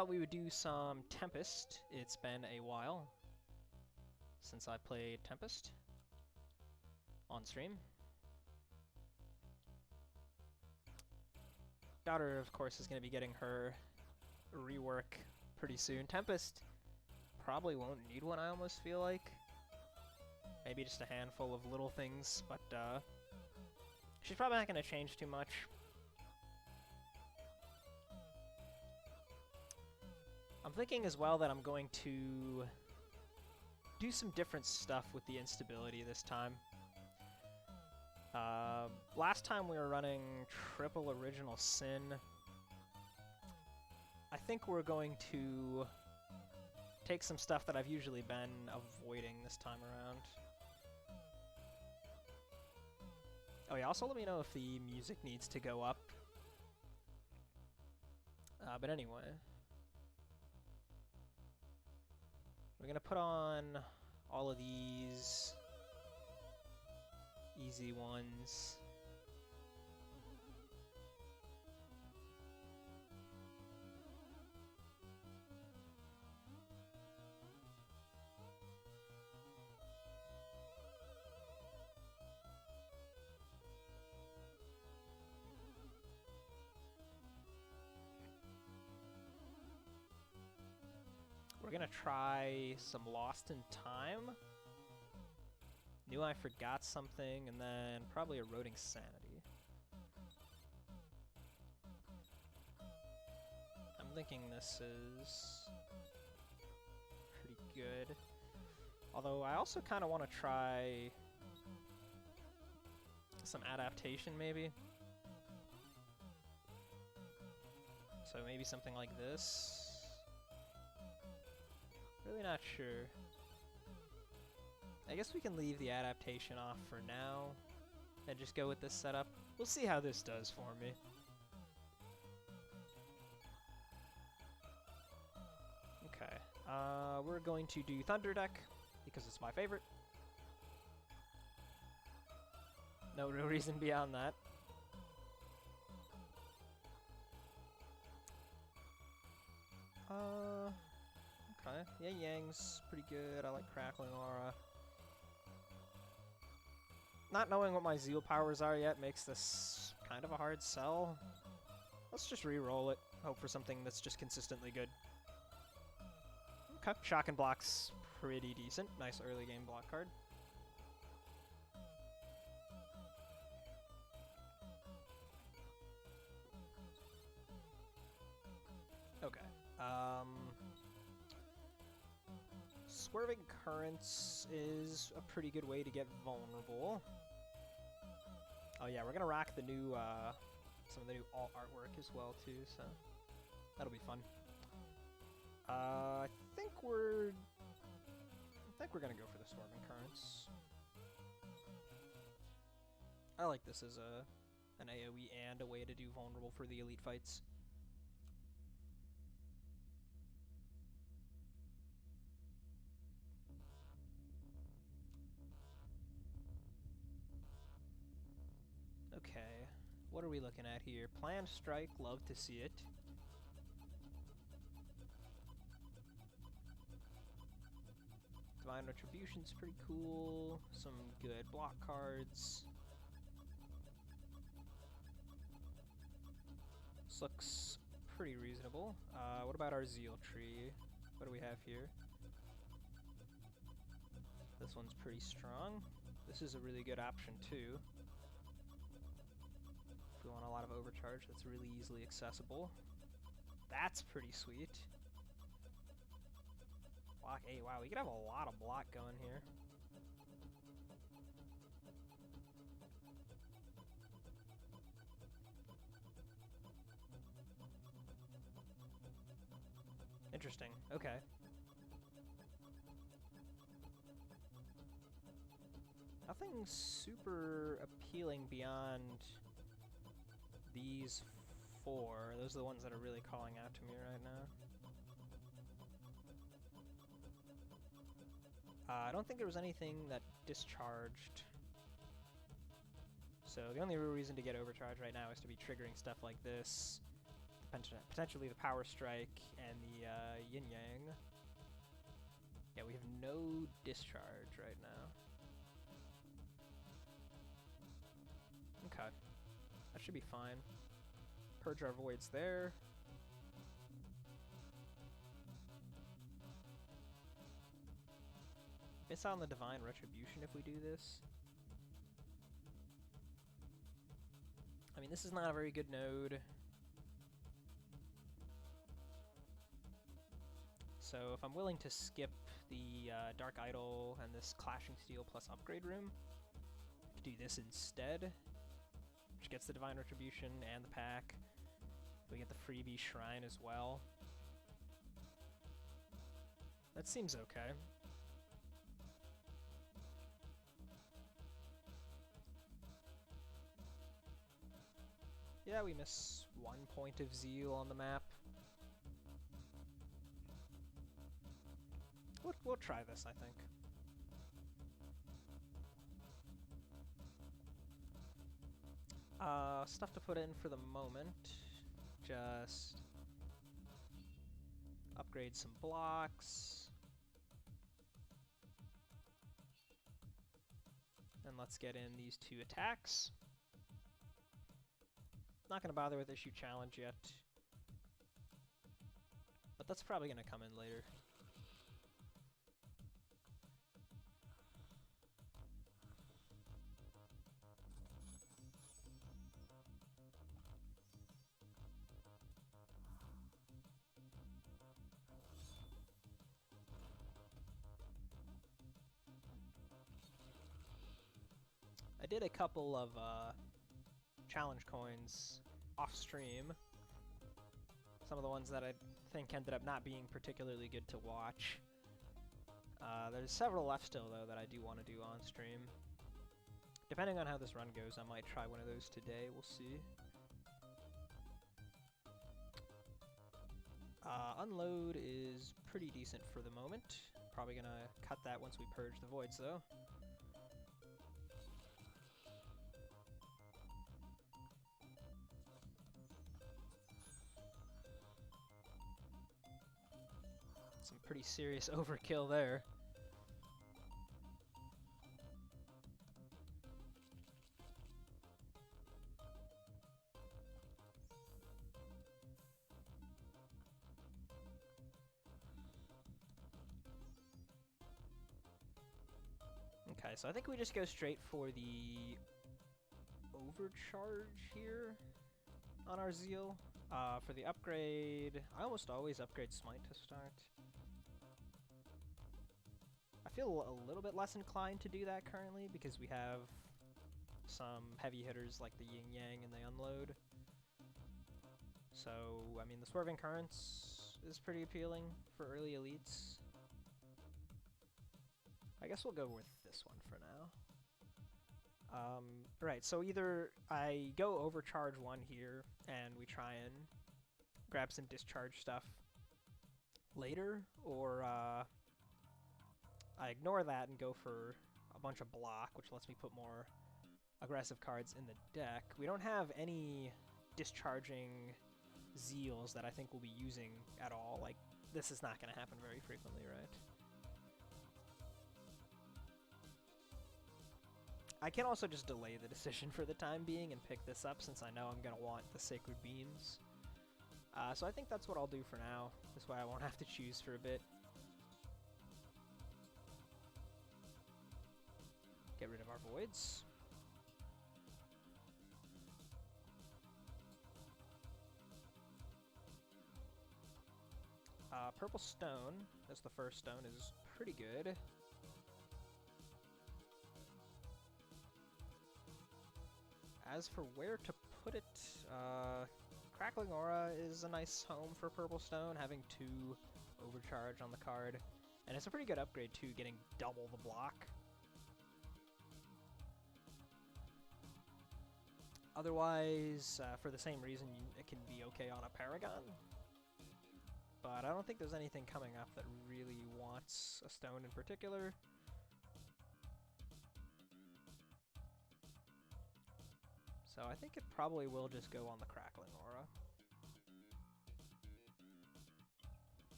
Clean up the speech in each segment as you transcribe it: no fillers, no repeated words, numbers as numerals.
thought we would do some Tempest. It's been a while since I played Tempest on stream. Daughter, of course, is going to be getting her rework pretty soon. Tempest probably won't need one, I almost feel like. Maybe just a handful of little things, but she's probably not going to change too much. I'm thinking as well that I'm going to do some different stuff with the instability this time. Last time we were running triple original sin. I think we're going to take some stuff that I've usually been avoiding this time around. Oh yeah, also let me know if the music needs to go up. But anyway. We're gonna put on all of these easy ones. We're gonna try some Lost in Time. Knew I forgot something, and then probably Eroding Sanity. I'm thinking this is pretty good. Although I also kind of want to try some adaptation, maybe. So maybe something like this. Really not sure. I guess we can leave the adaptation off for now and just go with this setup. We'll see how this does for me. Okay, we're going to do Thunder Deck because it's my favorite. No real reason beyond that. Okay, yeah, Yang's pretty good. I like Crackling Aura. Not knowing what my Zeal powers are yet makes this kind of a hard sell. Let's just re-roll it. Hope for something that's just consistently good. Okay, Shock and Block's pretty decent. Nice early game block card. Okay. Swerving Currents is a pretty good way to get vulnerable. Oh yeah, we're gonna rock the new, some of the new alt artwork as well too, so that'll be fun. I think we're gonna go for the Swerving Currents. I like this as an AoE and a way to do vulnerable for the elite fights. Okay, what are we looking at here? Planned Strike, love to see it. Divine Retribution's pretty cool. Some good block cards. This looks pretty reasonable. What about our Zeal tree? What do we have here? This one's pretty strong. This is a really good option too. If we want a lot of overcharge, that's really easily accessible. That's pretty sweet. Block 8, wow, we could have a lot of block going here. Interesting, okay. Nothing super appealing beyond these four. Those are the ones that are really calling out to me right now. I don't think there was anything that discharged. So the only real reason to get overcharged right now is to be triggering stuff like this. potentially the Power Strike and the Yin Yang. Yeah, we have no discharge right now. Okay. That should be fine. Purge our voids there. Miss on the Divine Retribution if we do this. I mean, this is not a very good node. So if I'm willing to skip the Dark Idol and this Clashing Steel plus upgrade room, I could do this instead, which gets the Divine Retribution and the pack. We get the freebie Shrine as well. That seems okay. Yeah, we miss 1 point of Zeal on the map. We'll try this, I think. Stuff to put in for the moment. Just upgrade some blocks. And let's get in these 2 attacks. Not going to bother with issue challenge yet. But that's probably going to come in later. I did a couple of challenge coins off stream. Some of the ones that I think ended up not being particularly good to watch. There's several left still though that I do want to do on stream. Depending on how this run goes, I might try one of those today, we'll see. Unload is pretty decent for the moment. Probably gonna cut that once we purge the voids though. Some pretty serious overkill there. Okay, so I think we just go straight for the overcharge here on our Zeal. For the upgrade, I almost always upgrade Smite to start. I feel a little bit less inclined to do that currently because we have some heavy hitters like the Yin Yang and the Unload. So, I mean, the Swerving Currents is pretty appealing for early elites. I guess we'll go with this one for now. Right, so either I go overcharge 1 here and we try and grab some discharge stuff later, or I ignore that and go for a bunch of block, which lets me put more aggressive cards in the deck. We don't have any discharging Zeals that I think we'll be using at all. Like, this is not going to happen very frequently, right? I can also just delay the decision for the time being and pick this up since I know I'm going to want the Sacred Beams. So I think that's what I'll do for now. This way I won't have to choose for a bit. Get rid of our voids. Purple Stone, as the first stone, is pretty good. As for where to put it, Crackling Aura is a nice home for Purple Stone, having 2 overcharge on the card. And it's a pretty good upgrade too, getting double the block. Otherwise, for the same reason, it can be okay on a Paragon. But I don't think there's anything coming up that really wants a stone in particular. So I think it probably will just go on the Crackling Aura.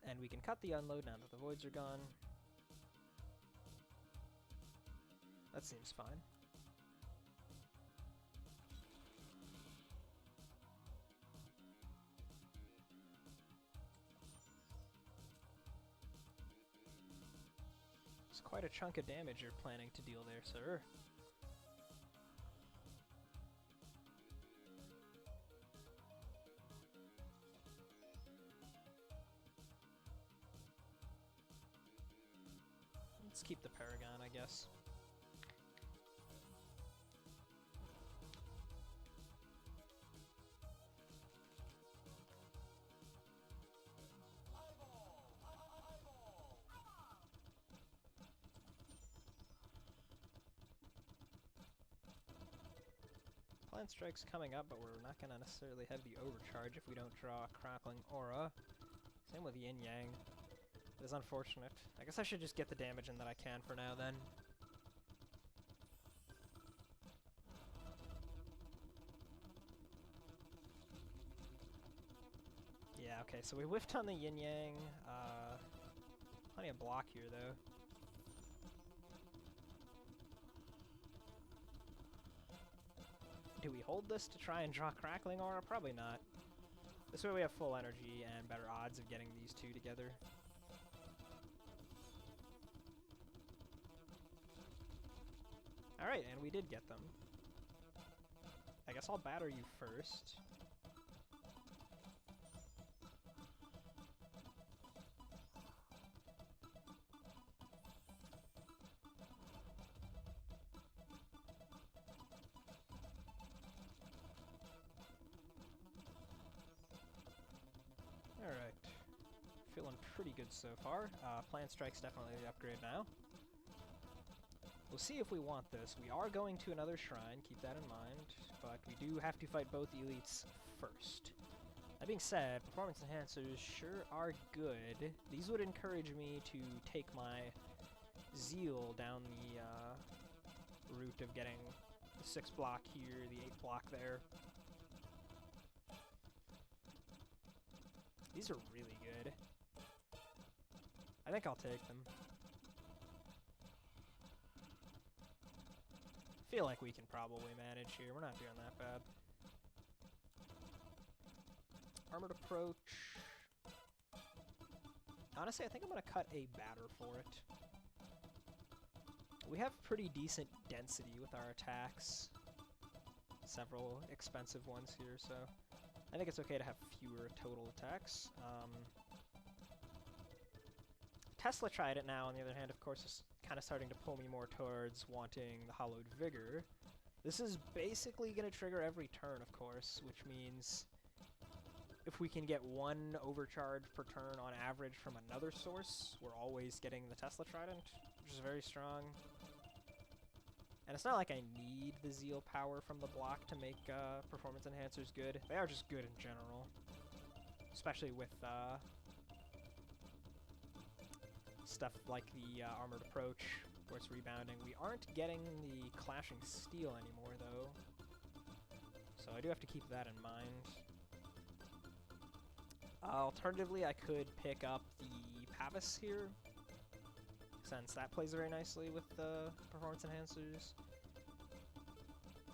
And we can cut the unload now that the voids are gone. That seems fine. It's quite a chunk of damage you're planning to deal there, sir. Let's keep the Paragon, I guess. Plant Strike's coming up, but we're not going to necessarily have the overcharge if we don't draw a Crackling Aura. Same with Yin Yang. It is unfortunate. I guess I should just get the damage in that I can for now, then. Yeah, okay, so we whiffed on the Yin Yang. Plenty of block here, though. Do we hold this to try and draw Crackling Aura? Probably not. This way we have full energy and better odds of getting these two together. Alright, and we did get them. I guess I'll batter you first. Alright. Feeling pretty good so far. Plant Strike's definitely the upgrade now. We'll see if we want this. We are going to another shrine, keep that in mind, but we do have to fight both elites first. That being said, performance enhancers sure are good. These would encourage me to take my zeal down the route of getting the 6 block here, the 8 block there. These are really good. I think I'll take them. Feel like we can probably manage here. We're not doing that bad. Armored Approach. Honestly, I think I'm going to cut a batter for it. We have pretty decent density with our attacks. Several expensive ones here, so I think it's okay to have fewer total attacks. Tesla tried it now, on the other hand, of course, is kind of starting to pull me more towards wanting the Hollowed Vigor. This is basically going to trigger every turn, of course, which means if we can get one overcharge per turn on average from another source, we're always getting the Tesla Trident, which is very strong. And it's not like I need the Zeal power from the block to make performance enhancers good. They are just good in general, especially with stuff like the Armored Approach, where it's rebounding. We aren't getting the Clashing Steel anymore, though, so I do have to keep that in mind. Alternatively, I could pick up the Pavis here, since that plays very nicely with the performance enhancers.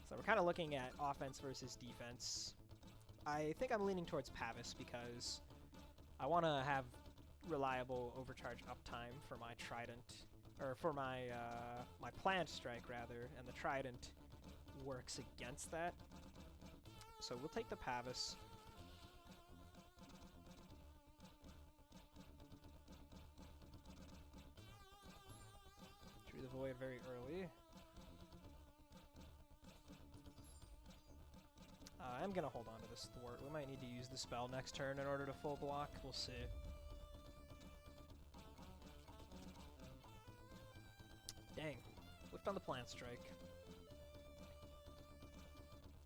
So we're kind of looking at offense versus defense. I think I'm leaning towards Pavis because I want to have reliable overcharge uptime for my Trident, or for my my Plant Strike rather, and the Trident works against that. So we'll take the Pavis. Drew the Void very early. I'm gonna hold on to this thwart. We might need to use the spell next turn in order to full block. We'll see. Dang. Whipped on the Plant Strike.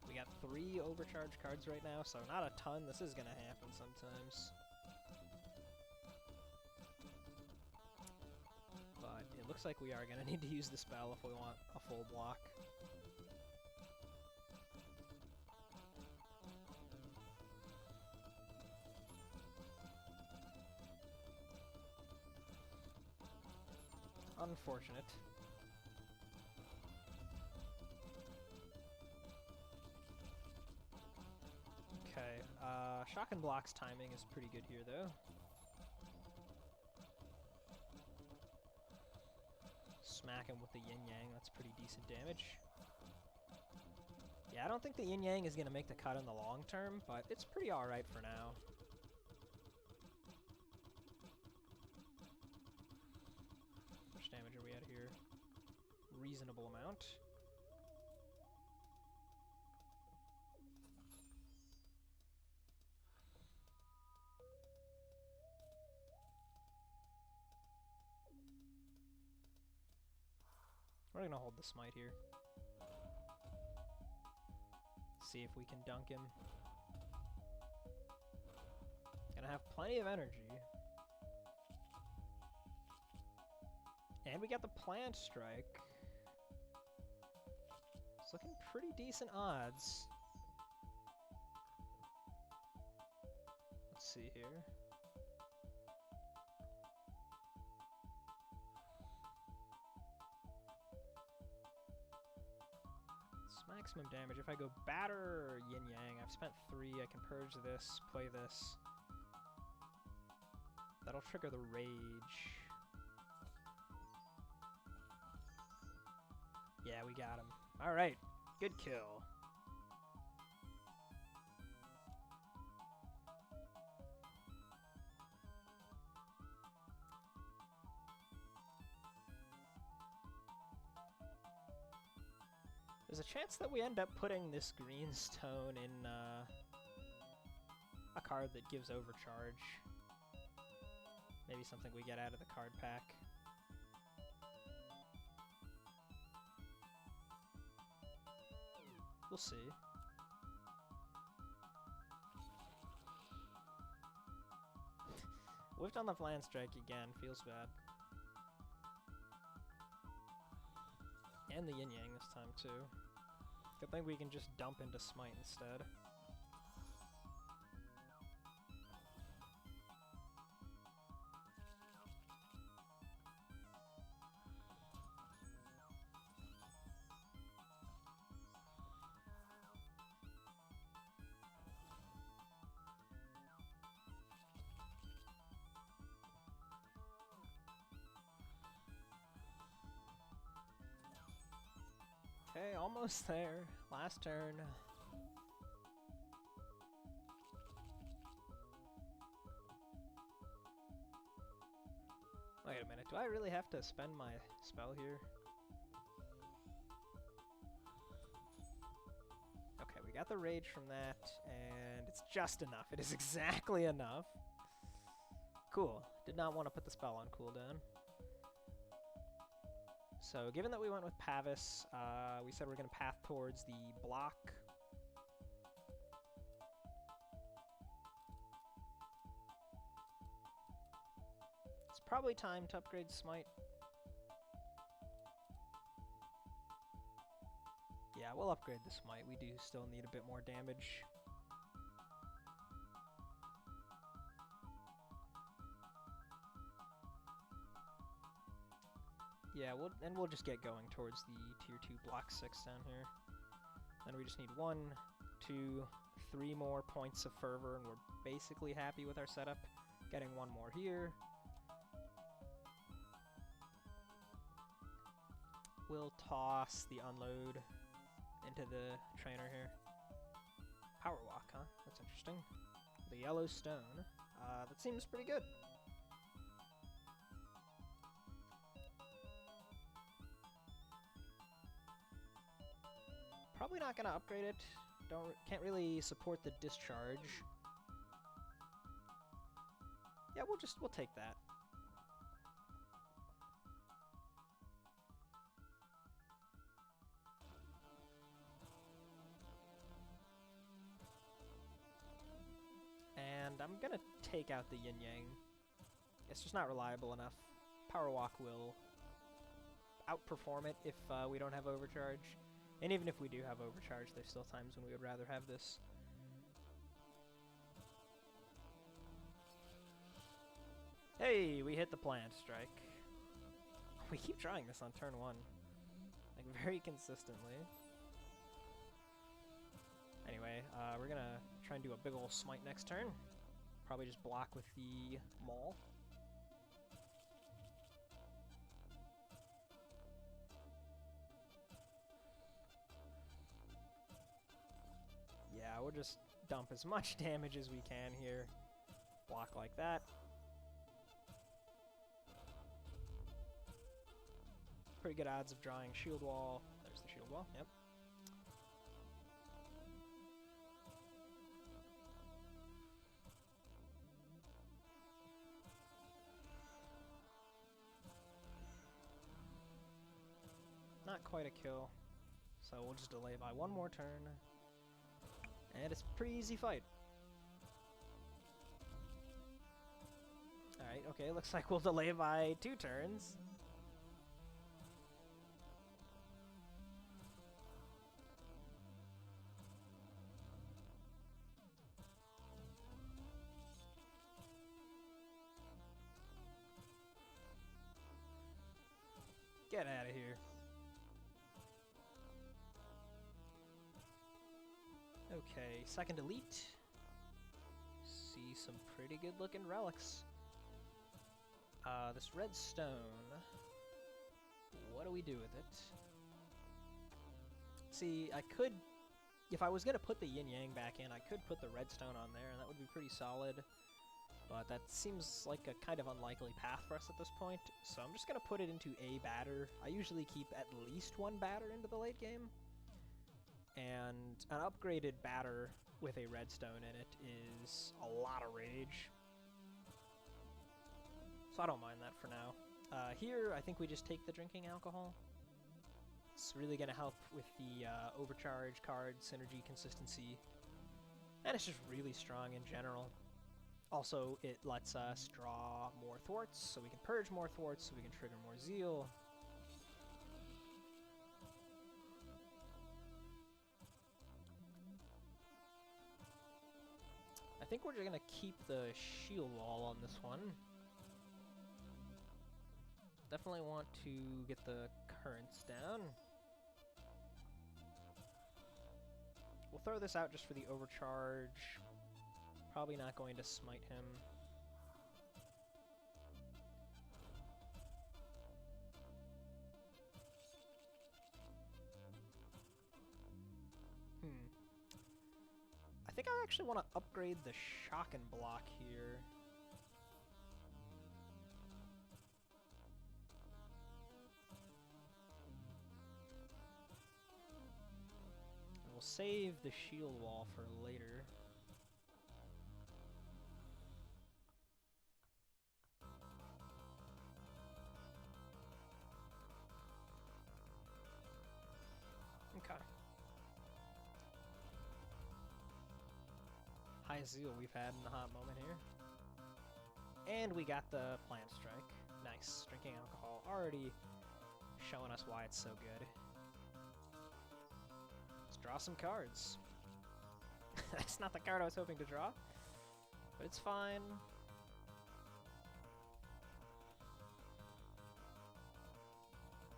We got 3 overcharge cards right now, so not a ton. This is gonna happen sometimes. But it looks like we are gonna need to use the spell if we want a full block. Unfortunate. Okay, shock and block's timing is pretty good here, though. Smack him with the yin-yang, that's pretty decent damage. Yeah, I don't think the yin-yang is going to make the cut in the long term, but it's pretty alright for now. How much damage are we at here? Reasonable amount. We're gonna hold the smite here. See if we can dunk him. Gonna have plenty of energy. And we got the plant strike. It's looking pretty decent odds. Let's see here. Maximum damage. If I go batter or yin-yang, I've spent 3. I can purge this, play this. That'll trigger the rage. Yeah, we got him. Alright, good kill. There's a chance that we end up putting this green stone in a card that gives overcharge. Maybe something we get out of the card pack. We'll see. Whiffed on the Flan Strike again, feels bad. And the yin-yang this time too. Good thing we can just dump into smite instead. Okay, almost there. Last turn. Wait a minute, do I really have to spend my spell here? Okay, we got the rage from that, and it's just enough. It is exactly enough. Cool. Did not want to put the spell on cooldown. So, given that we went with Pavis, we said we're going to path towards the block. It's probably time to upgrade Smite. Yeah, we'll upgrade the Smite. We do still need a bit more damage. Yeah, we'll just get going towards the tier 2 block 6 down here. Then we just need 1, 2, 3 more points of fervor, and we're basically happy with our setup. Getting 1 more here. We'll toss the unload into the trainer here. Power walk, huh? That's interesting. The yellow stone. That seems pretty good. Probably not gonna upgrade it. Can't really support the discharge. Yeah, we'll take that. And I'm gonna take out the yin yang. It's just not reliable enough. Power walk will outperform it if we don't have overcharge. And even if we do have overcharge, there's still times when we would rather have this. Hey, we hit the plant strike. We keep trying this on turn 1. Like, very consistently. Anyway, we're gonna try and do a big ol' smite next turn. Probably just block with the maul. Yeah, we'll just dump as much damage as we can here. Block like that. Pretty good odds of drawing shield wall. There's the shield wall, yep. Not quite a kill, so we'll just delay by one more turn. And it's a pretty easy fight. Alright, okay, looks like we'll delay by 2 turns. Get out of here. Okay, second elite. See some pretty good looking relics. This red stone. What do we do with it? See, I could, if I was gonna put the yin yang back in, I could put the redstone on there, and that would be pretty solid. But that seems like a kind of unlikely path for us at this point, so I'm just gonna put it into a batter. I usually keep at least 1 batter into the late game. And an upgraded batter with a redstone in it is a lot of rage. So I don't mind that for now. Here, I think we just take the drinking alcohol. It's really going to help with the overcharge card, synergy, consistency. And it's just really strong in general. Also, it lets us draw more thwarts, so we can purge more thwarts, so we can trigger more zeal. I think we're just going to keep the shield wall on this one. Definitely want to get the currents down. We'll throw this out just for the overcharge. Probably not going to smite him. I think I actually want to upgrade the shock and block here. And we'll save the shield wall for later. Okay. Highest zeal we've had in the hot moment here. And we got the plant strike. Nice. Drinking alcohol already showing us why it's so good. Let's draw some cards. That's not the card I was hoping to draw, but it's fine.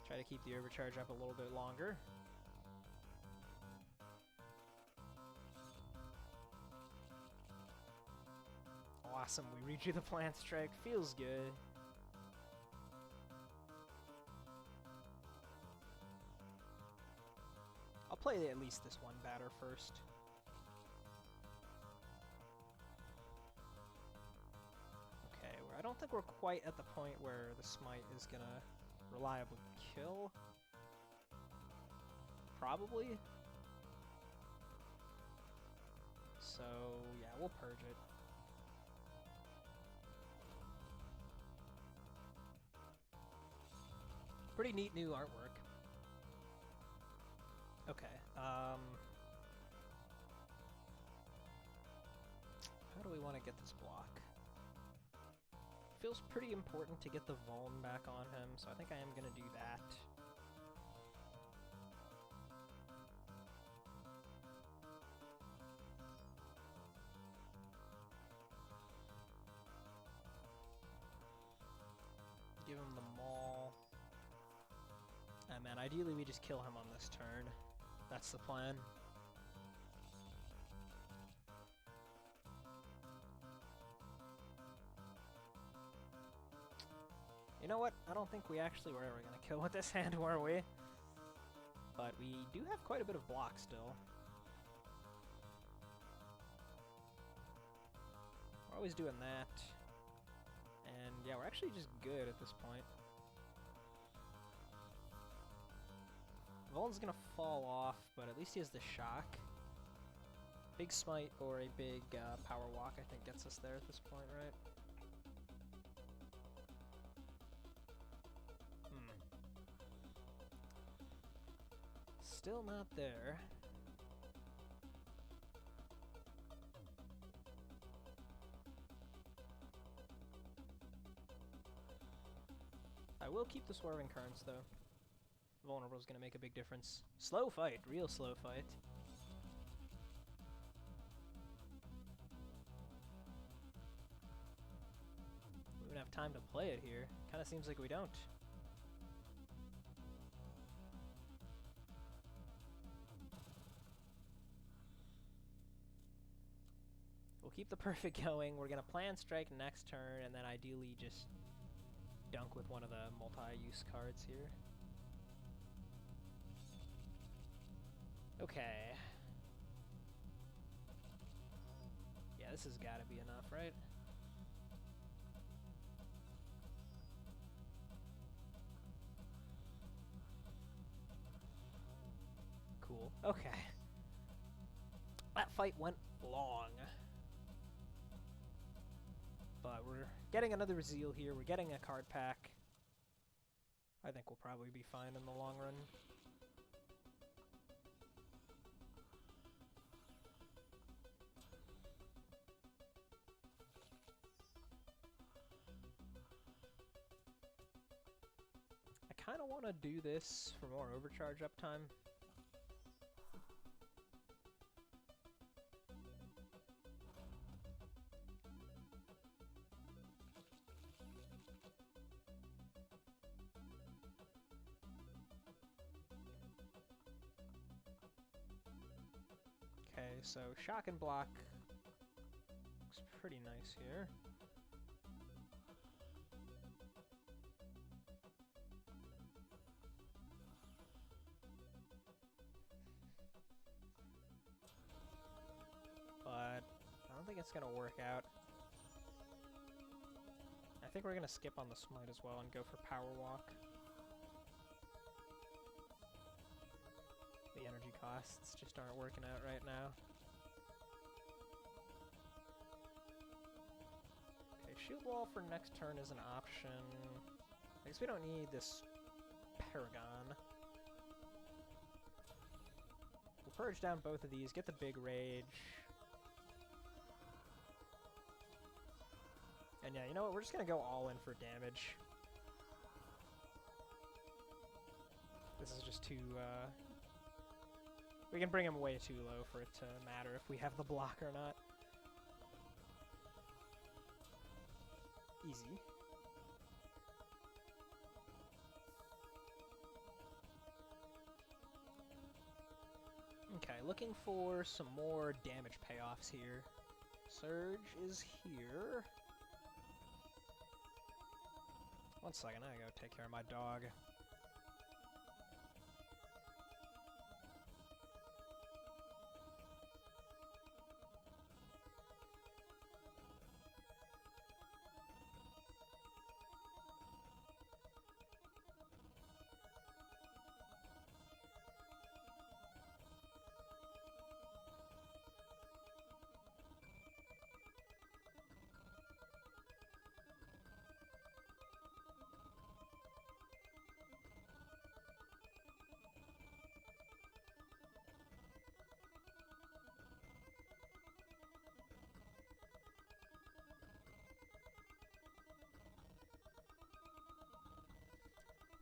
Try to keep the overcharge up a little bit longer. Awesome, we reach you the plant strike. Feels good. I'll play at least this 1 batter first. Okay, I don't think we're quite at the point where the smite is gonna reliably kill. Probably. So, yeah, we'll purge it. Pretty neat new artwork. Okay, how do we want to get this block? Feels pretty important to get the Vuln back on him, so I think I am going to do that. Give him the maul. Yeah, man, ideally we just kill him on this turn. That's the plan. You know what? I don't think we actually were ever going to kill with this hand, were we? But we do have quite a bit of block still. We're always doing that. And yeah, we're actually just good at this point. Voln's gonna fall off, but at least he has the shock. Big smite or a big power walk, I think, gets us there at this point, right? Still not there. I will keep the Swerving Currents, though. Vulnerable is going to make a big difference. Slow fight, real slow fight. We don't have time to play it here. Kind of seems like we don't. We'll keep the perfect going. We're going to plan strike next turn, and then ideally just dunk with one of the multi-use cards here. Okay. Yeah, this has got to be enough, right? Cool. Okay. That fight went long. But we're getting another Zeal here. We're getting a card pack. I think we'll probably be fine in the long run. I kind of want to do this for more overcharge uptime. Okay, so shock and block looks pretty nice here. But I don't think it's gonna work out. I think we're gonna skip on the smite as well and go for power walk. The energy costs just aren't working out right now. Okay, shield wall for next turn is an option. I guess we don't need this Paragon. We'll purge down both of these, get the big rage. And yeah, you know what? We're just gonna go all in for damage. This is just too, we can bring him way too low for it to matter if we have the block or not. Easy. Okay, looking for some more damage payoffs here. Surge is here. One second, I gotta go take care of my dog.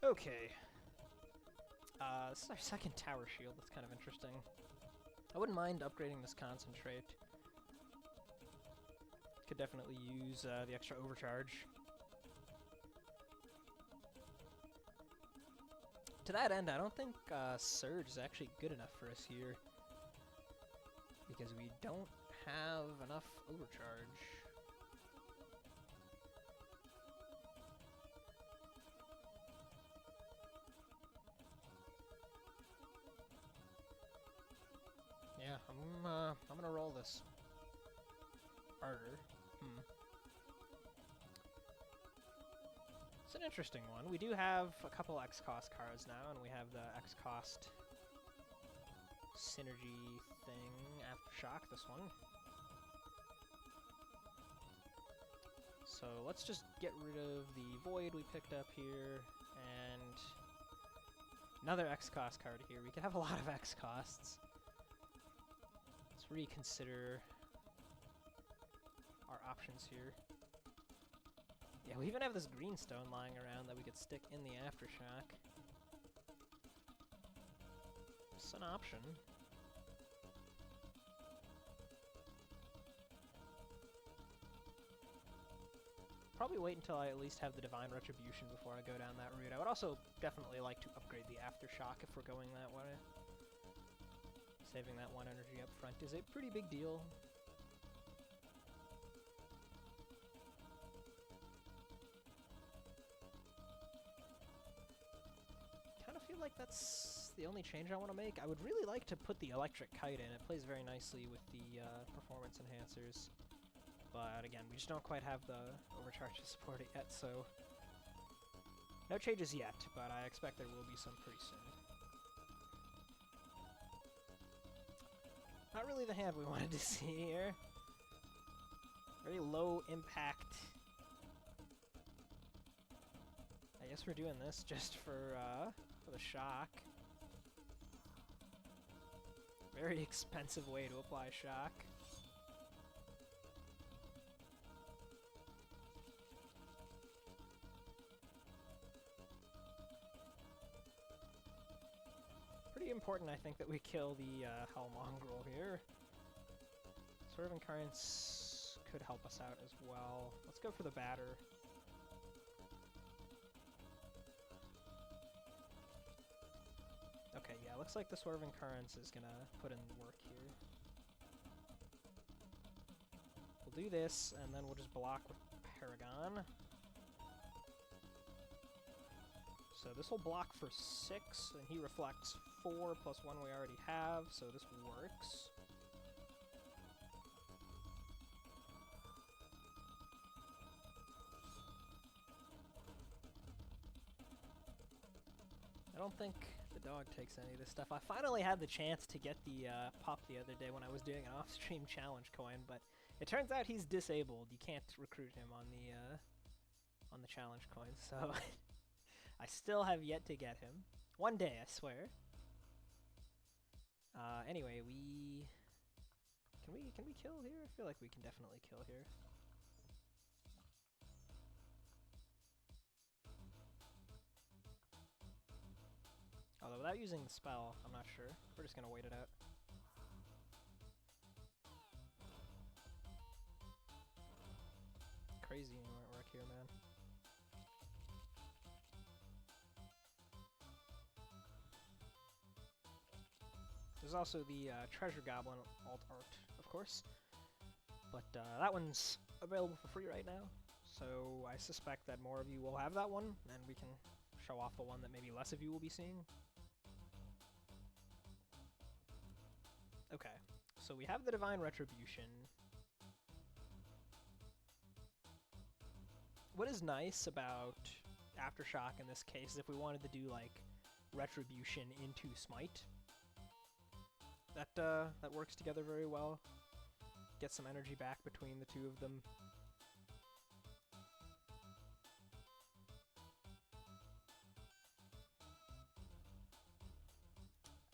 Okay. This is our second tower shield. That's kind of interesting. I wouldn't mind upgrading this concentrate. Could definitely use the extra overcharge. To that end, I don't think Surge is actually good enough for us here, because we don't have enough overcharge. Yeah, I'm gonna roll this. Harder. It's an interesting one. We do have a couple X-Cost cards now, and we have the X-Cost synergy thing, Aftershock, this one. So let's just get rid of the Void we picked up here, and another X-Cost card here. We could have a lot of X-Costs. Let's reconsider our options here. Yeah, we even have this green stone lying around that we could stick in the Aftershock. It's an option. Probably wait until I at least have the Divine Retribution before I go down that route. I would also definitely like to upgrade the Aftershock if we're going that way. Saving that 1 energy up front is a pretty big deal. Kind of feel like that's the only change I want to make. I would really like to put the Electric Kite in. It plays very nicely with the performance enhancers. But again, we just don't quite have the overcharge to support it yet, so no changes yet, but I expect there will be some pretty soon. Not really the hand we wanted to see here. Very low impact. I guess we're doing this just for the shock. Very expensive way to apply shock. Pretty important, I think, that we kill the Hell Mongrel here. Swerving Currents could help us out as well. Let's go for the batter. Okay, yeah, looks like the Swerving Currents is gonna put in work here. We'll do this, and then we'll just block with Paragon. So this will block for 6, and he reflects 4 plus 1 we already have, so this works. I don't think the dog takes any of this stuff. I finally had the chance to get the pup the other day when I was doing an off-stream challenge coin, but it turns out he's disabled. You can't recruit him on the challenge coin, so I still have yet to get him. One day, I swear. Anyway, can we kill here? I feel like we can definitely kill here. Although without using the spell, I'm not sure. We're just gonna wait it out. Crazy artwork here, man. There's also the Treasure Goblin alt art, of course, but that one's available for free right now, so I suspect that more of you will have that one, and we can show off the one that maybe less of you will be seeing. Okay, so we have the Divine Retribution. What is nice about Aftershock in this case is if we wanted to do, like, Retribution into Smite, that works together very well. Get some energy back between the two of them.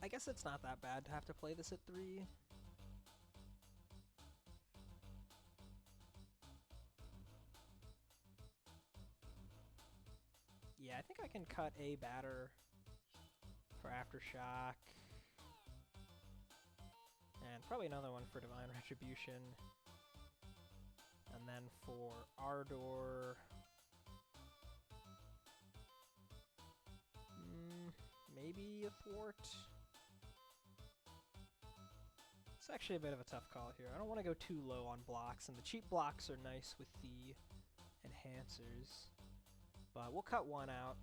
I guess it's not that bad to have to play this at 3. Yeah, I think I can cut a batter for Aftershock. And probably another one for Divine Retribution. And then for Ardor... maybe a thwart. It's actually a bit of a tough call here. I don't want to go too low on blocks, and the cheap blocks are nice with the enhancers. But we'll cut one out.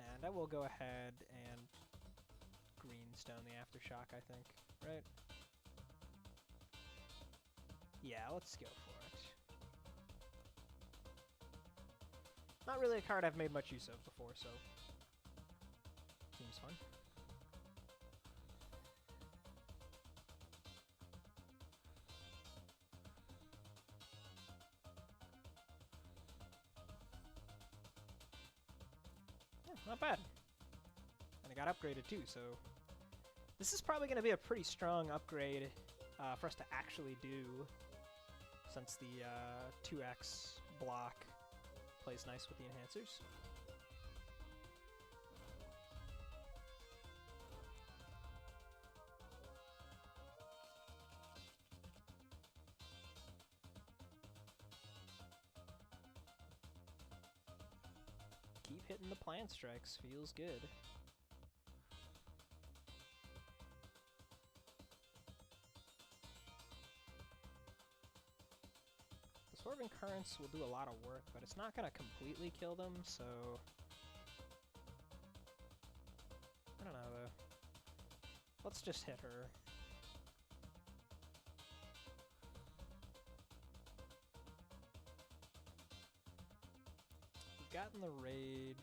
And I will go ahead and greenstone the Aftershock, I think, right? Yeah, let's go for it. Not really a card I've made much use of before, so seems fun. Yeah, not bad. And I got upgraded too, so this is probably going to be a pretty strong upgrade for us to actually do, since the 2x block plays nice with the enhancers. Keep hitting the plant strikes, feels good. The Swerving Currents will do a lot of work, but it's not going to completely kill them, so I don't know though. Let's just hit her. We've gotten the Rage.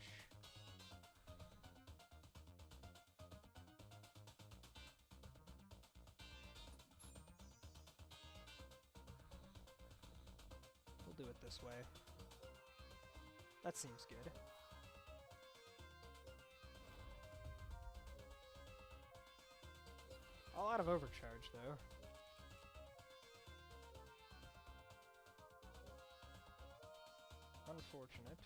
We'll do it this way. That seems good. All out of overcharge, though. Unfortunate.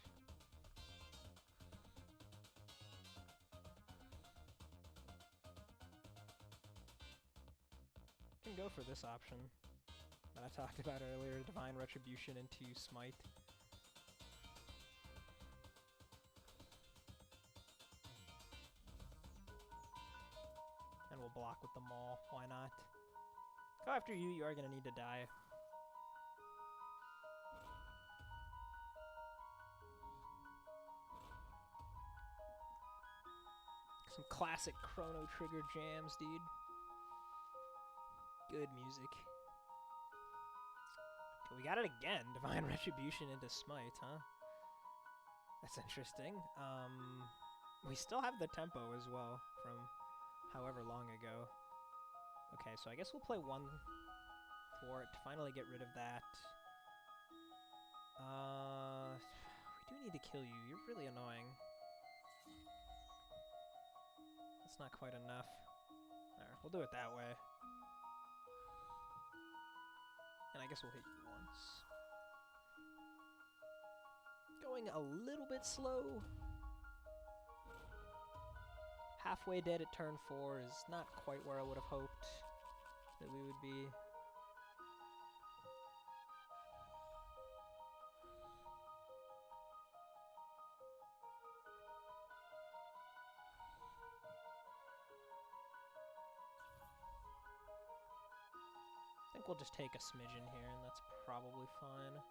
Can go for this option that I talked about earlier, Divine Retribution into Smite. And we'll block with the Maul, why not? Go after you, you are going to need to die. Some classic Chrono Trigger jams, dude. Good music. We got it again, Divine Retribution into Smite, huh? That's interesting. We still have the tempo as well from however long ago. Okay, so I guess we'll play one thwart to finally get rid of that. We do need to kill you. You're really annoying. That's not quite enough. Alright, we'll do it that way. And I guess we'll hit you once. Going a little bit slow. Halfway dead at turn 4 is not quite where I would have hoped that we would be. I think we'll just take a smidgen here, and that's probably fine.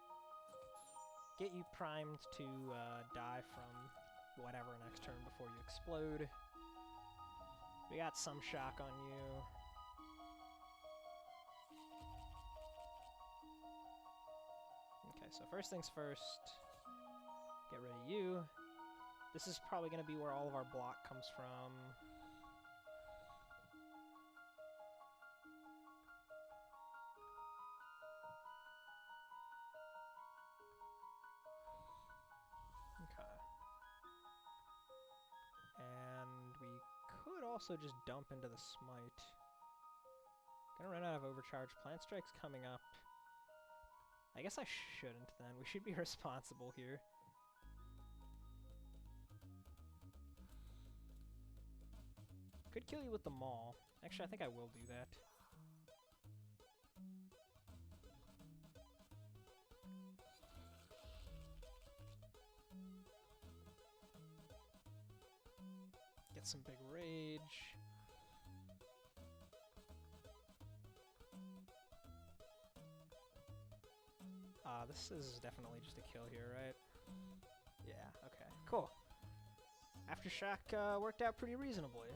Get you primed to die from whatever next turn before you explode. We got some shock on you. Okay, so first things first, get rid of you. This is probably going to be where all of our block comes from. Okay. And we could also just dump into the Smite. Gonna run out of overcharge. Plant Strike's coming up. I guess I shouldn't then. We should be responsible here. Could kill you with the Maul. Actually, I think I will do that. get some big rage. This is definitely just a kill here, right? Yeah, okay, cool. Aftershock worked out pretty reasonably.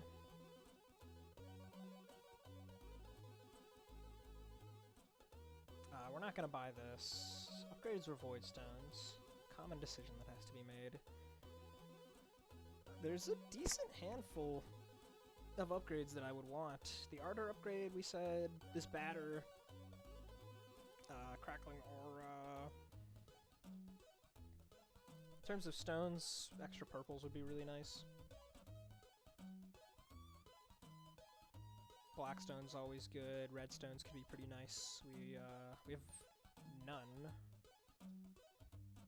We're not gonna buy this. Upgrades or void stones. Common decision that has to be made. There's a decent handful of upgrades that I would want. The Ardor upgrade, we said, this batter, crackling aura. In terms of stones, extra purples would be really nice. Black stone's always good. Red stones could be pretty nice. We have none.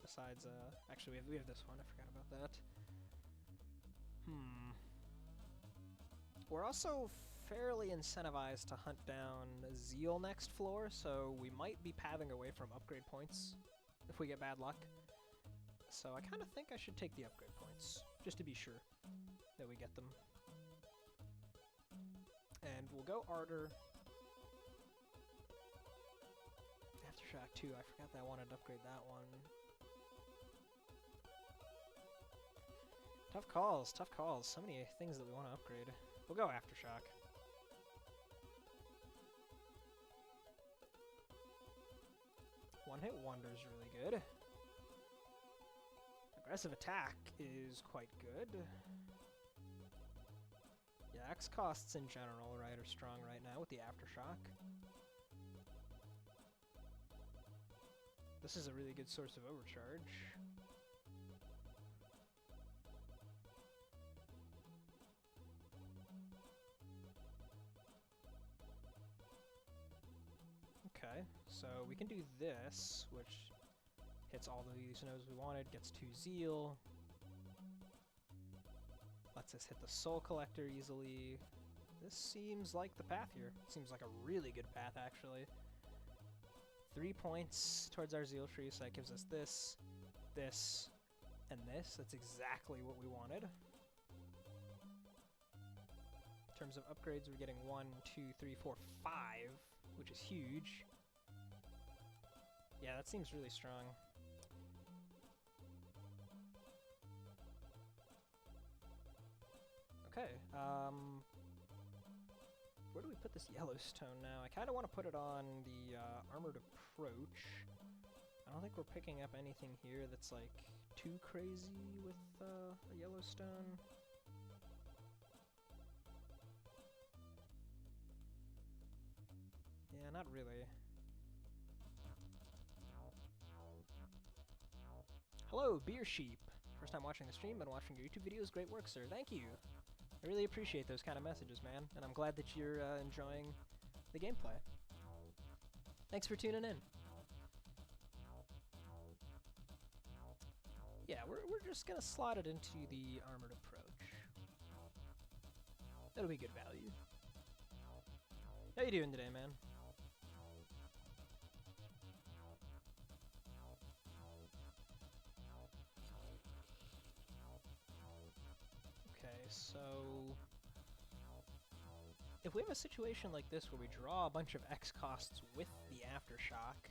Besides, actually we have this one. I forgot about that. We're also fairly incentivized to hunt down Zeal next floor, so we might be pathing away from upgrade points if we get bad luck. So I kind of think I should take the upgrade points, just to be sure that we get them. And we'll go Ardor. Aftershock 2, I forgot that I wanted to upgrade that one. Tough calls, tough calls. So many things that we want to upgrade. We'll go Aftershock. One-hit wonder's really good. Aggressive attack is quite good. Yeah, X costs in general, right, are strong right now with the Aftershock. This is a really good source of overcharge. Okay, so we can do this, which hits all the nodes we wanted, gets 2 Zeal. Lets us hit the Soul Collector easily. This seems like the path here. Seems like a really good path, actually. 3 points towards our Zeal tree, so that gives us this, this, and this. That's exactly what we wanted. In terms of upgrades, we're getting 1, 2, 3, 4, 5, which is huge. Yeah, that seems really strong. Okay, where do we put this Yellowstone now? I kind of want to put it on the Armored Approach. I don't think we're picking up anything here that's like too crazy with a Yellowstone. Yeah, not really. Hello, Beer Sheep. First time watching the stream, been watching your YouTube videos. Great work, sir. Thank you. I really appreciate those kind of messages, man, and I'm glad that you're enjoying the gameplay. Thanks for tuning in. Yeah, we're just gonna slot it into the Armored Approach. That'll be good value. How you doing today, man? So if we have a situation like this where we draw a bunch of X costs with the Aftershock,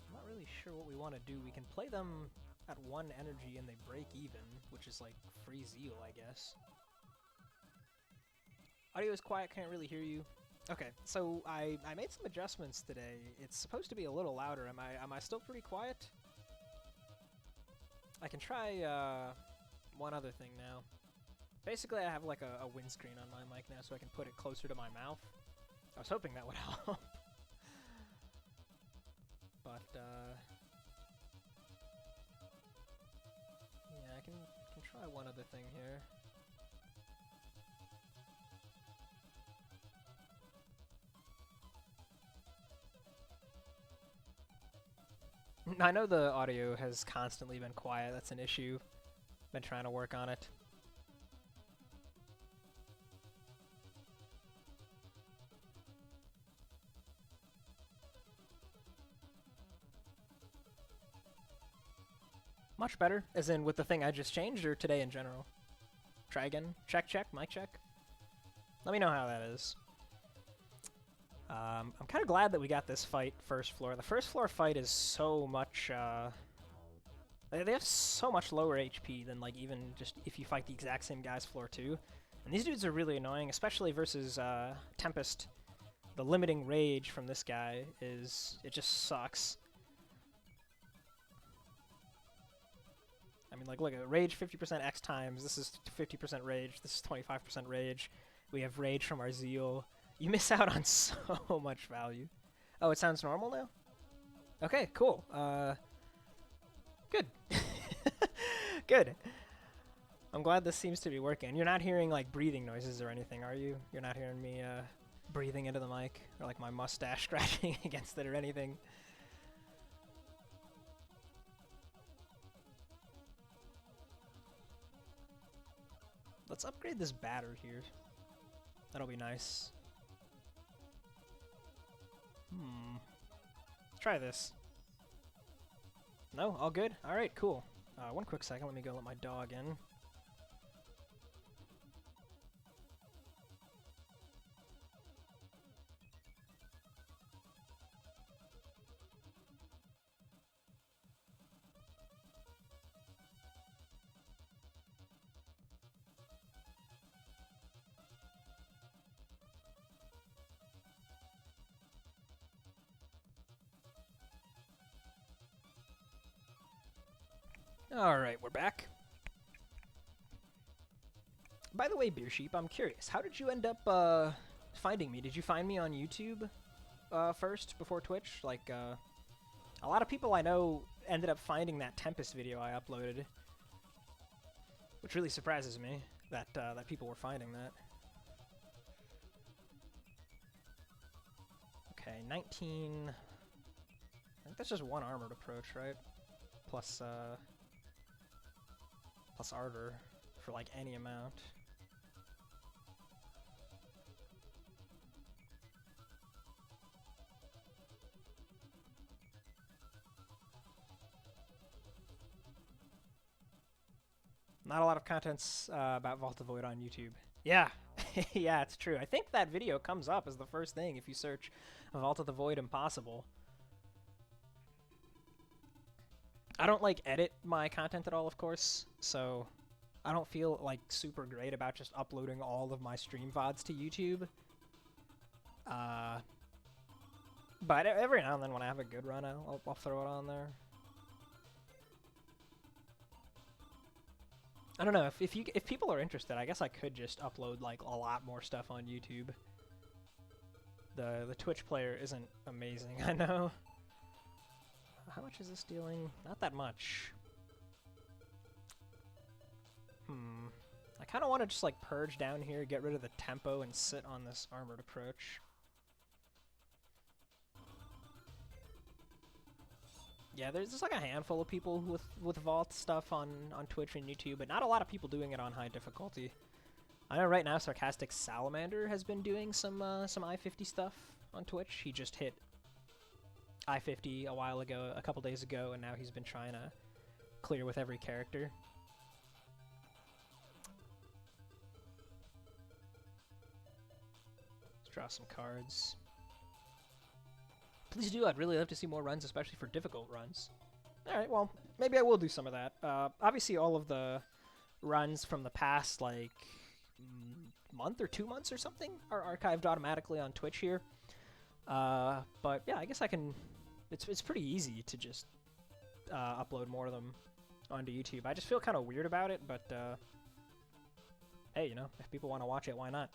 I'm not really sure what we want to do. We can play them at 1 energy and they break even, which is like free Zeal, I guess. Audio is quiet, can't really hear you. Okay, so I made some adjustments today. It's supposed to be a little louder. Am I still pretty quiet? I can try one other thing now. Basically, I have like a windscreen on my mic now, so I can put it closer to my mouth. I was hoping that would help. But, yeah, I can try one other thing here. I know the audio has constantly been quiet. That's an issue. Been trying to work on it. Much better, as in with the thing I just changed, or today in general? Try again. Check, check, mic check. Let me know how that is. I'm kind of glad that we got this fight first floor. The first floor fight is so much, they have so much lower HP than, like, even just if you fight the exact same guys floor 2. And these dudes are really annoying, especially versus, Tempest. The limiting rage from this guy is, it just sucks. I mean, like, look at rage 50% X times. This is 50% rage. This is 25% rage. We have rage from our zeal. You miss out on so much value. Oh, it sounds normal now? Okay, cool. Good. Good. I'm glad this seems to be working. You're not hearing, like, breathing noises or anything, are you? You're not hearing me, breathing into the mic? Or, like, my mustache scratching against it or anything? Let's upgrade this batter here. That'll be nice. Let's try this. No? All good? Alright, cool. One quick second, let me go let my dog in. Alright, we're back. By the way, Beer Sheep, I'm curious. How did you end up finding me? Did you find me on YouTube first before Twitch? Like, a lot of people I know ended up finding that Tempest video I uploaded, which really surprises me that that people were finding that. Okay, 19. I think that's just one armored approach, right? Plus plus Ardor for, like, any amount. Not a lot of contents about Vault of Void on YouTube. Yeah, yeah, it's true. I think that video comes up as the first thing if you search Vault of the Void Impossible. I don't, like, edit my content at all, of course, so I don't feel, like, super great about just uploading all of my stream VODs to YouTube. But every now and then when I have a good run, I'll throw it on there. I don't know, if people are interested, I guess I could just upload, like, a lot more stuff on YouTube. The Twitch player isn't amazing, I know. How much is this dealing? Not that much. I kind of want to just, like, purge down here, get rid of the tempo, and sit on this armored approach. Yeah, there's just, like, a handful of people with Vault stuff on Twitch and YouTube, but not a lot of people doing it on high difficulty. I know right now Sarcastic Salamander has been doing some I-50 stuff on Twitch. He just hit I-50 a while ago, a couple days ago, and now he's been trying to clear with every character. Let's draw some cards. Please do, I'd really love to see more runs, especially for difficult runs. Alright, well, maybe I will do some of that. Obviously all of the runs from the past, like, month or 2 months or something are archived automatically on Twitch here. But yeah, I guess I can... It's pretty easy to just upload more of them onto YouTube. I just feel kind of weird about it, but hey, you know, if people want to watch it, why not?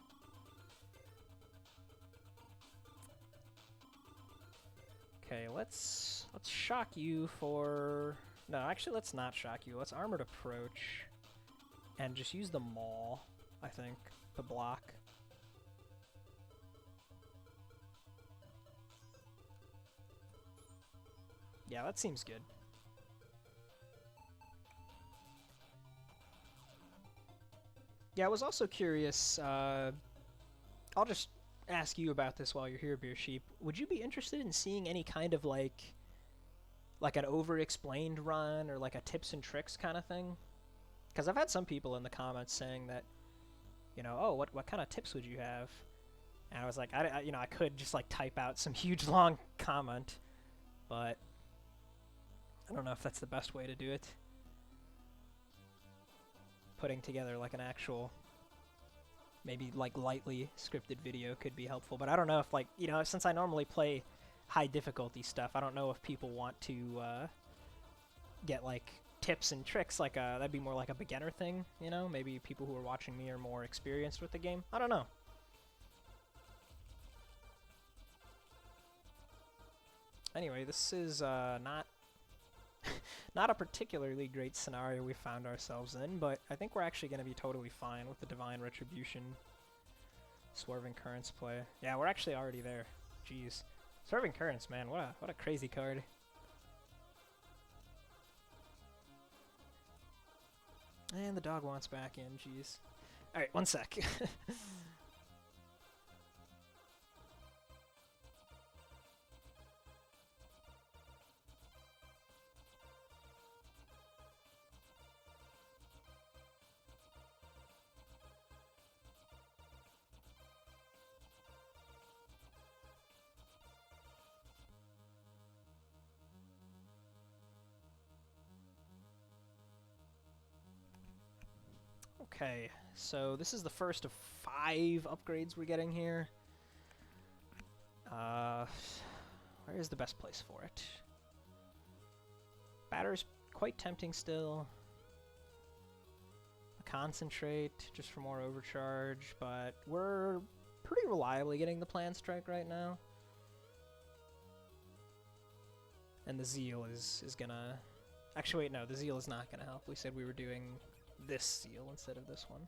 Okay, let's shock you for... No, actually, let's not shock you. Let's armored approach and just use the maul, I think, to block. Yeah, that seems good. Yeah, I was also curious, I'll just ask you about this while you're here, Beer Sheep. Would you be interested in seeing any kind of, like an over-explained run or, like, a tips and tricks kind of thing? Because I've had some people in the comments saying that, you know, oh, what kind of tips would you have? And I was like, you know, I could just like type out some huge long comment, but I don't know if that's the best way to do it. Putting together like an actual, maybe like lightly scripted video could be helpful, but I don't know if, like, you know, since I normally play high difficulty stuff, I don't know if people want to get like tips and tricks, like that'd be more like a beginner thing, you know? Maybe people who are watching me are more experienced with the game. I don't know. Anyway, this is not not a particularly great scenario we found ourselves in, but I think we're actually going to be totally fine with the Divine Retribution Swerving Currents play. Yeah, we're actually already there. Jeez. Swerving Currents, man, what a crazy card. And the dog wants back in, jeez. Alright, one sec. Okay, so this is the first of 5 upgrades we're getting here. Where is the best place for it? Batter's quite tempting still. A Concentrate, just for more overcharge, but we're pretty reliably getting the Plan Strike right now. And the Zeal is gonna... Actually, wait, no, the Zeal is not gonna help. We said we were doing this Seal instead of this one.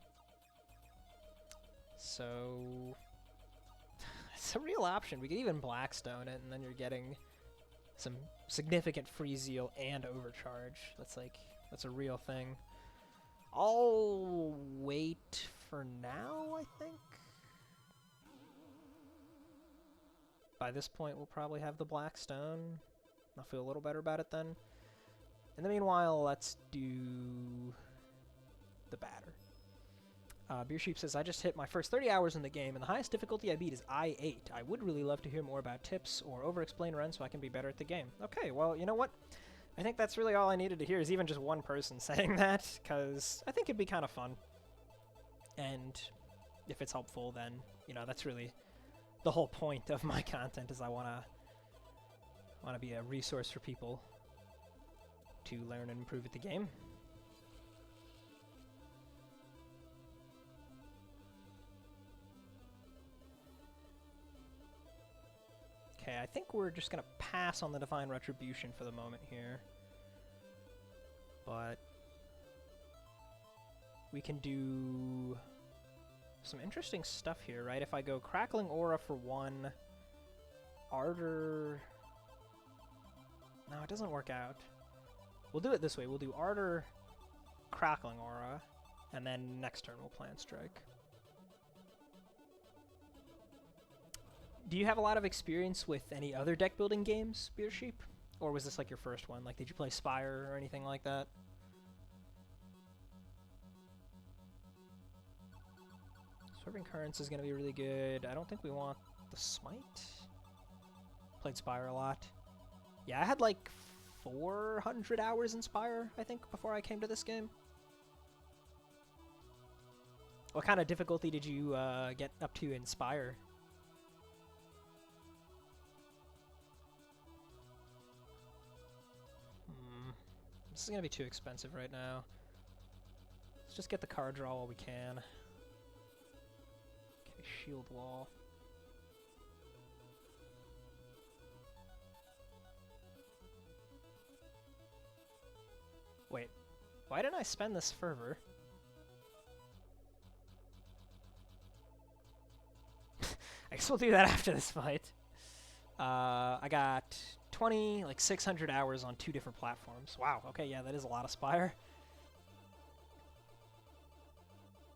So it's a real option. We could even Blackstone it, and then you're getting some significant free Zeal and overcharge. That's a real thing. I'll wait for now, I think. By this point, we'll probably have the Blackstone. I'll feel a little better about it then. In the meanwhile, let's do the batter. Beer Sheep says, I just hit my first 30 hours in the game, and the highest difficulty I beat is I8. I would really love to hear more about tips or over-explain runs so I can be better at the game. Okay, well, you know what? I think that's really all I needed to hear, is even just one person saying that, because I think it'd be kind of fun. And if it's helpful, then, you know, that's really the whole point of my content, is I want to be a resource for people to learn and improve at the game. Okay, I think we're just going to pass on the Divine Retribution for the moment here. But we can do some interesting stuff here, right? If I go Crackling Aura for 1, Ardor... No, it doesn't work out. We'll do it this way. We'll do Ardor, Crackling Aura, and then next turn we'll Plan Strike. Do you have a lot of experience with any other deck building games, Beer Sheep? Or was this like your first one? Like, did you play Spire or anything like that? Swerving Currents is going to be really good. I don't think we want the Smite. Played Spire a lot. Yeah, I had like 400 hours in Spire, I think, before I came to this game. What kind of difficulty did you get up to in Spire? This is going to be too expensive right now. Let's just get the card draw while we can. Okay, Shield Wall. Wait, why didn't I spend this Fervor? I guess we'll do that after this fight. I got 600 hours on 2 different platforms. Wow, okay, yeah, that is a lot of Spire.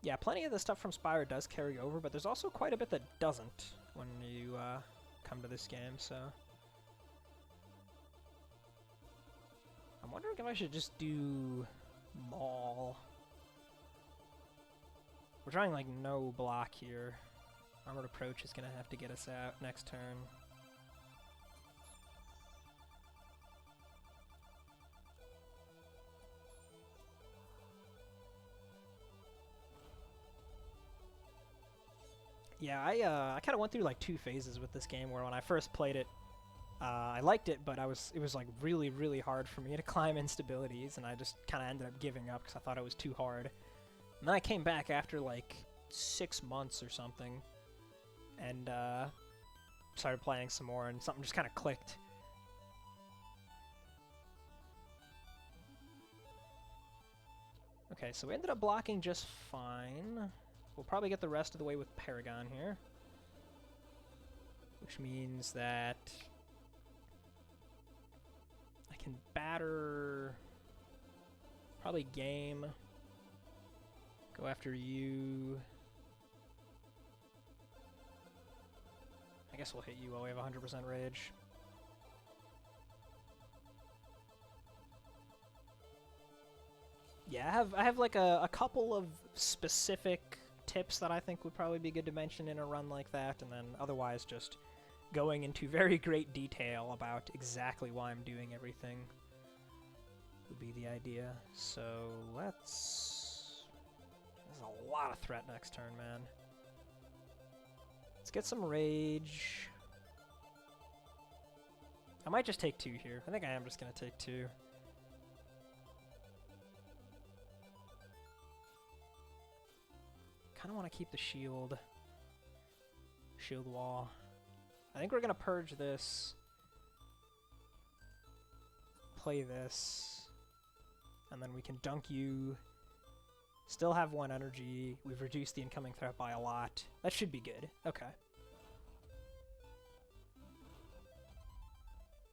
Yeah, plenty of the stuff from Spire does carry over, but there's also quite a bit that doesn't when you come to this game, so... I'm wondering if I should just do Maul We're trying like no block here. Armored approach is gonna have to get us out next turn. Yeah, I kind of went through like 2 phases with this game where when I first played it, I liked it, but it was like really, really hard for me to climb instabilities, and I just kind of ended up giving up because I thought it was too hard. And then I came back after like 6 months or something, and started playing some more, and something just kind of clicked. Okay, so we ended up blocking just fine. We'll probably get the rest of the way with Paragon here, which means that I can batter, probably game, go after you. I guess we'll hit you while we have 100% rage. Yeah, I have like a couple of specific tips that I think would probably be good to mention in a run like that, and then otherwise just going into very great detail about exactly why I'm doing everything would be the idea. So let's... There's a lot of threat next turn, man. Let's get some rage. I might just take 2 here. I think I am just going to take 2. Kind of want to keep the shield wall. I think we're going to purge this, play this, and then we can dunk you. Still have 1 energy. We've reduced the incoming threat by a lot. That should be good. Okay.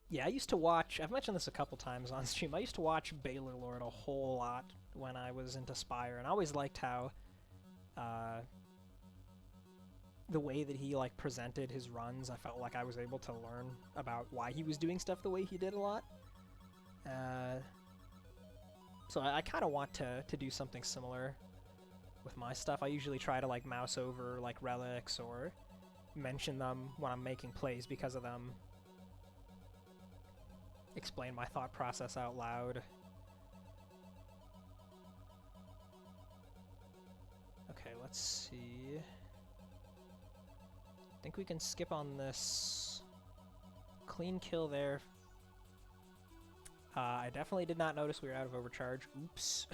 Yeah, I used to watch, I've mentioned this a couple times on stream, I used to watch Baylor Lord a whole lot when I was into Spire, and I always liked how the way that he like presented his runs, I felt like I was able to learn about why he was doing stuff the way he did a lot. So I kind of want to do something similar with my stuff. I usually try to like mouse over like relics or mention them when I'm making plays because of them. Explain my thought process out loud. Okay, let's see. I think we can skip on this. Clean kill there. I definitely did not notice we were out of overcharge. Oops.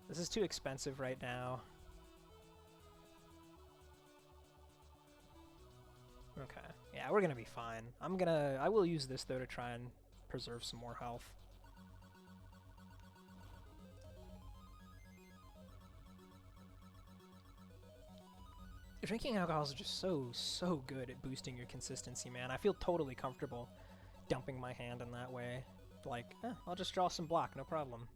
This is too expensive right now. Okay. Yeah, we're gonna be fine. I will use this though to try and preserve some more health. Drinking alcohol is just so good at boosting your consistency, man. I feel totally comfortable dumping my hand in that way. Like, I'll just draw some block, no problem.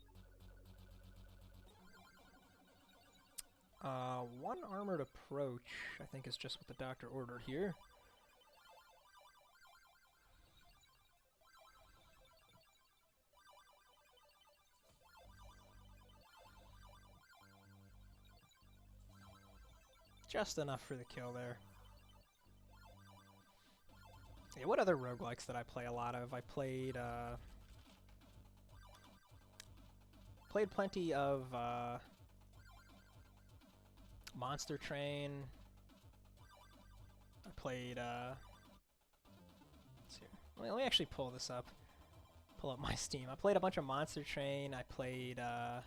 1 armored approach, I think, is just what the doctor ordered here. Just enough for the kill there. Yeah, what other roguelikes did I play a lot of? I played plenty of Monster Train. I played let's see. Let me actually pull this up. Pull up my Steam. I played a bunch of Monster Train. I played a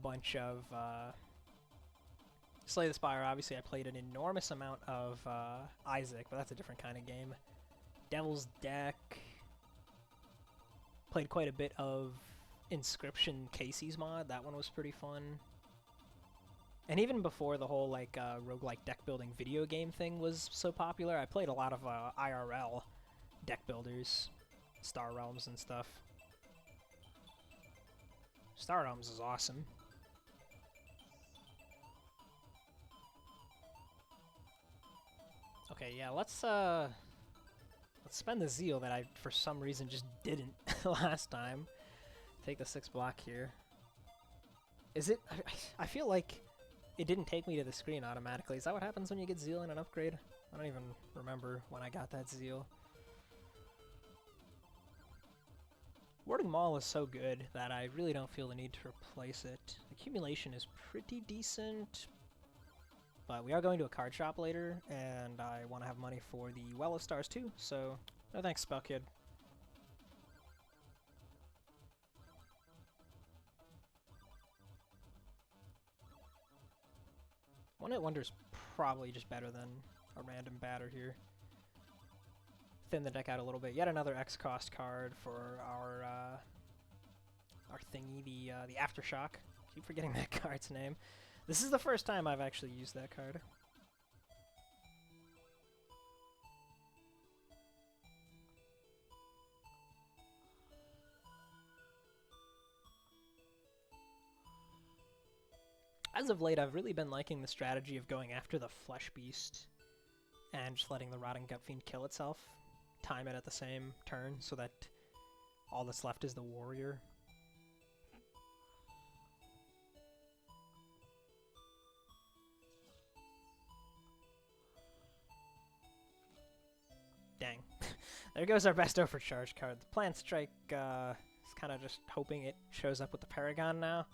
bunch of Slay the Spire. Obviously, I played an enormous amount of Isaac, but that's a different kind of game. Devil's Deck. Played quite a bit of Inscription Casey's mod. That one was pretty fun. And even before the whole like roguelike deck building video game thing was so popular, I played a lot of IRL deck builders, Star Realms and stuff. Star Realms is awesome. Okay, yeah, let's spend the zeal that I, for some reason, just didn't last time. Take the 6 block here. Is it? I feel like it didn't take me to the screen automatically. Is that what happens when you get Zeal in an upgrade? I don't even remember when I got that Zeal. Warding Maul is so good that I really don't feel the need to replace it. Accumulation is pretty decent, but we are going to a card shop later, and I want to have money for the Well of Stars too, so no thanks, Spell Kid. One-Hit Wonder's probably just better than a random batter here. Thin the deck out a little bit. Yet another X-cost card for our thingy, the Aftershock. Keep forgetting that card's name. This is the first time I've actually used that card. As of late, I've really been liking the strategy of going after the Flesh Beast and just letting the Rotting Gut Fiend kill itself. Time it at the same turn so that all that's left is the warrior. Dang. There goes our best overcharge card. The Plant Strike is kind of just hoping it shows up with the Paragon now.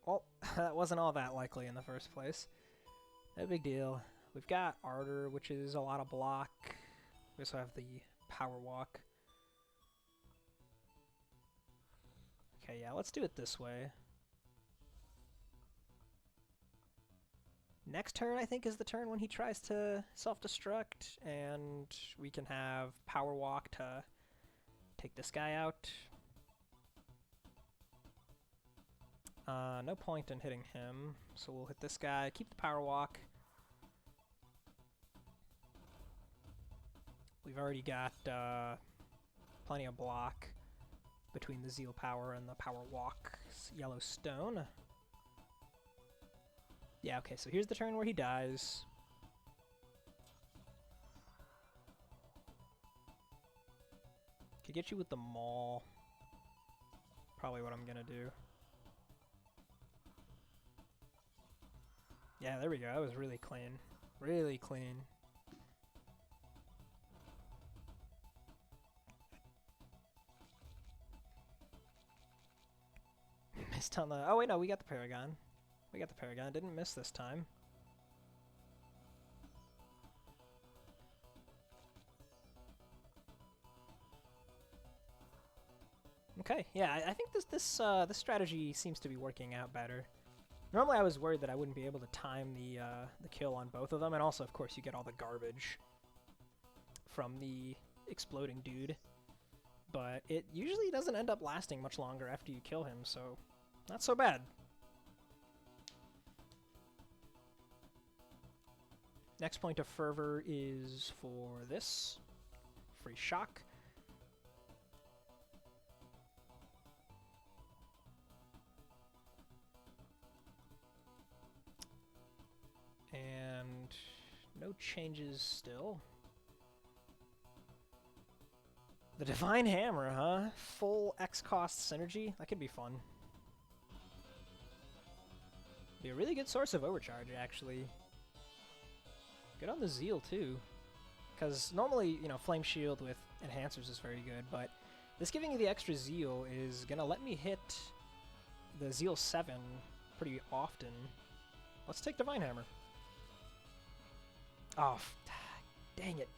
Well, that wasn't all that likely in the first place. No big deal. We've got Ardor, which is a lot of block. We also have the Power Walk. Okay, yeah, let's do it this way. Next turn, I think, is the turn when he tries to self-destruct, and we can have Power Walk to take this guy out. No point in hitting him, so we'll hit this guy, keep the Power Walk. We've already got plenty of block between the Zeal Power and the Power Walk. Yellow Stone. Yeah, okay, so here's the turn where he dies. Could get you with the Maul. Probably what I'm gonna do. Yeah, there we go. That was really clean. Really clean. Missed on the... Oh, wait, no, we got the Paragon. We got the Paragon. Didn't miss this time. Okay, yeah, I think this strategy seems to be working out better. Normally I was worried that I wouldn't be able to time the kill on both of them, and also, of course, you get all the garbage from the exploding dude. But it usually doesn't end up lasting much longer after you kill him, so not so bad. Next point of fervor is for this. Free shock. And no changes still. The Divine Hammer, huh? Full X-cost synergy? That could be fun. Be a really good source of overcharge, actually. Good on the Zeal, too. Because normally, you know, Flame Shield with Enhancers is very good, but this giving you the extra Zeal is going to let me hit the Zeal 7 pretty often. Let's take Divine Hammer. Oh, dang it.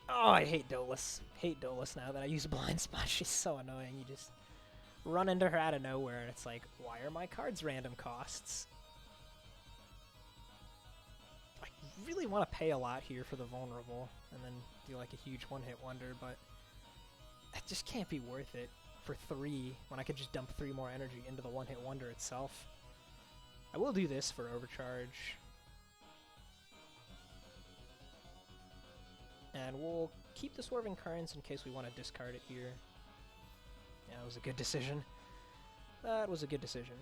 Oh, I hate Dolus. Hate Dolus now that I use Blind Spot. She's so annoying. You just run into her out of nowhere, and it's like, why are my cards random costs? I really want to pay a lot here for the Vulnerable, and then do like a huge one-hit wonder, but it just can't be worth it for 3 when I could just dump 3 more energy into the one-hit wonder itself. I will do this for overcharge. And we'll keep the Swerving Currents in case we want to discard it here. Yeah, it was a good decision. That was a good decision.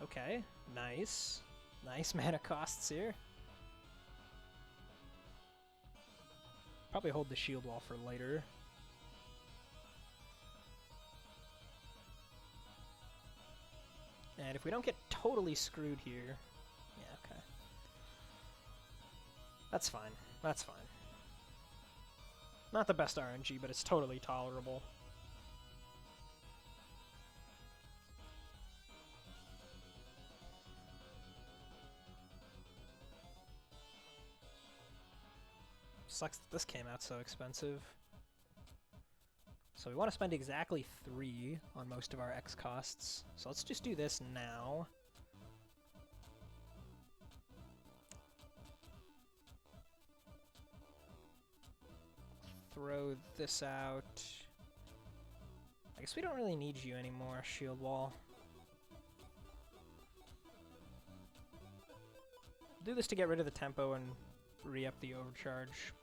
Okay, nice. Nice mana costs here. Probably hold the shield wall for later. And if we don't get totally screwed here... Yeah, okay. That's fine. That's fine. Not the best RNG, but it's totally tolerable. Sucks that this came out so expensive. So we want to spend exactly 3 on most of our X costs. So let's just do this now. Throw this out. I guess we don't really need you anymore, shield wall. Do this to get rid of the tempo and re-up the overcharge.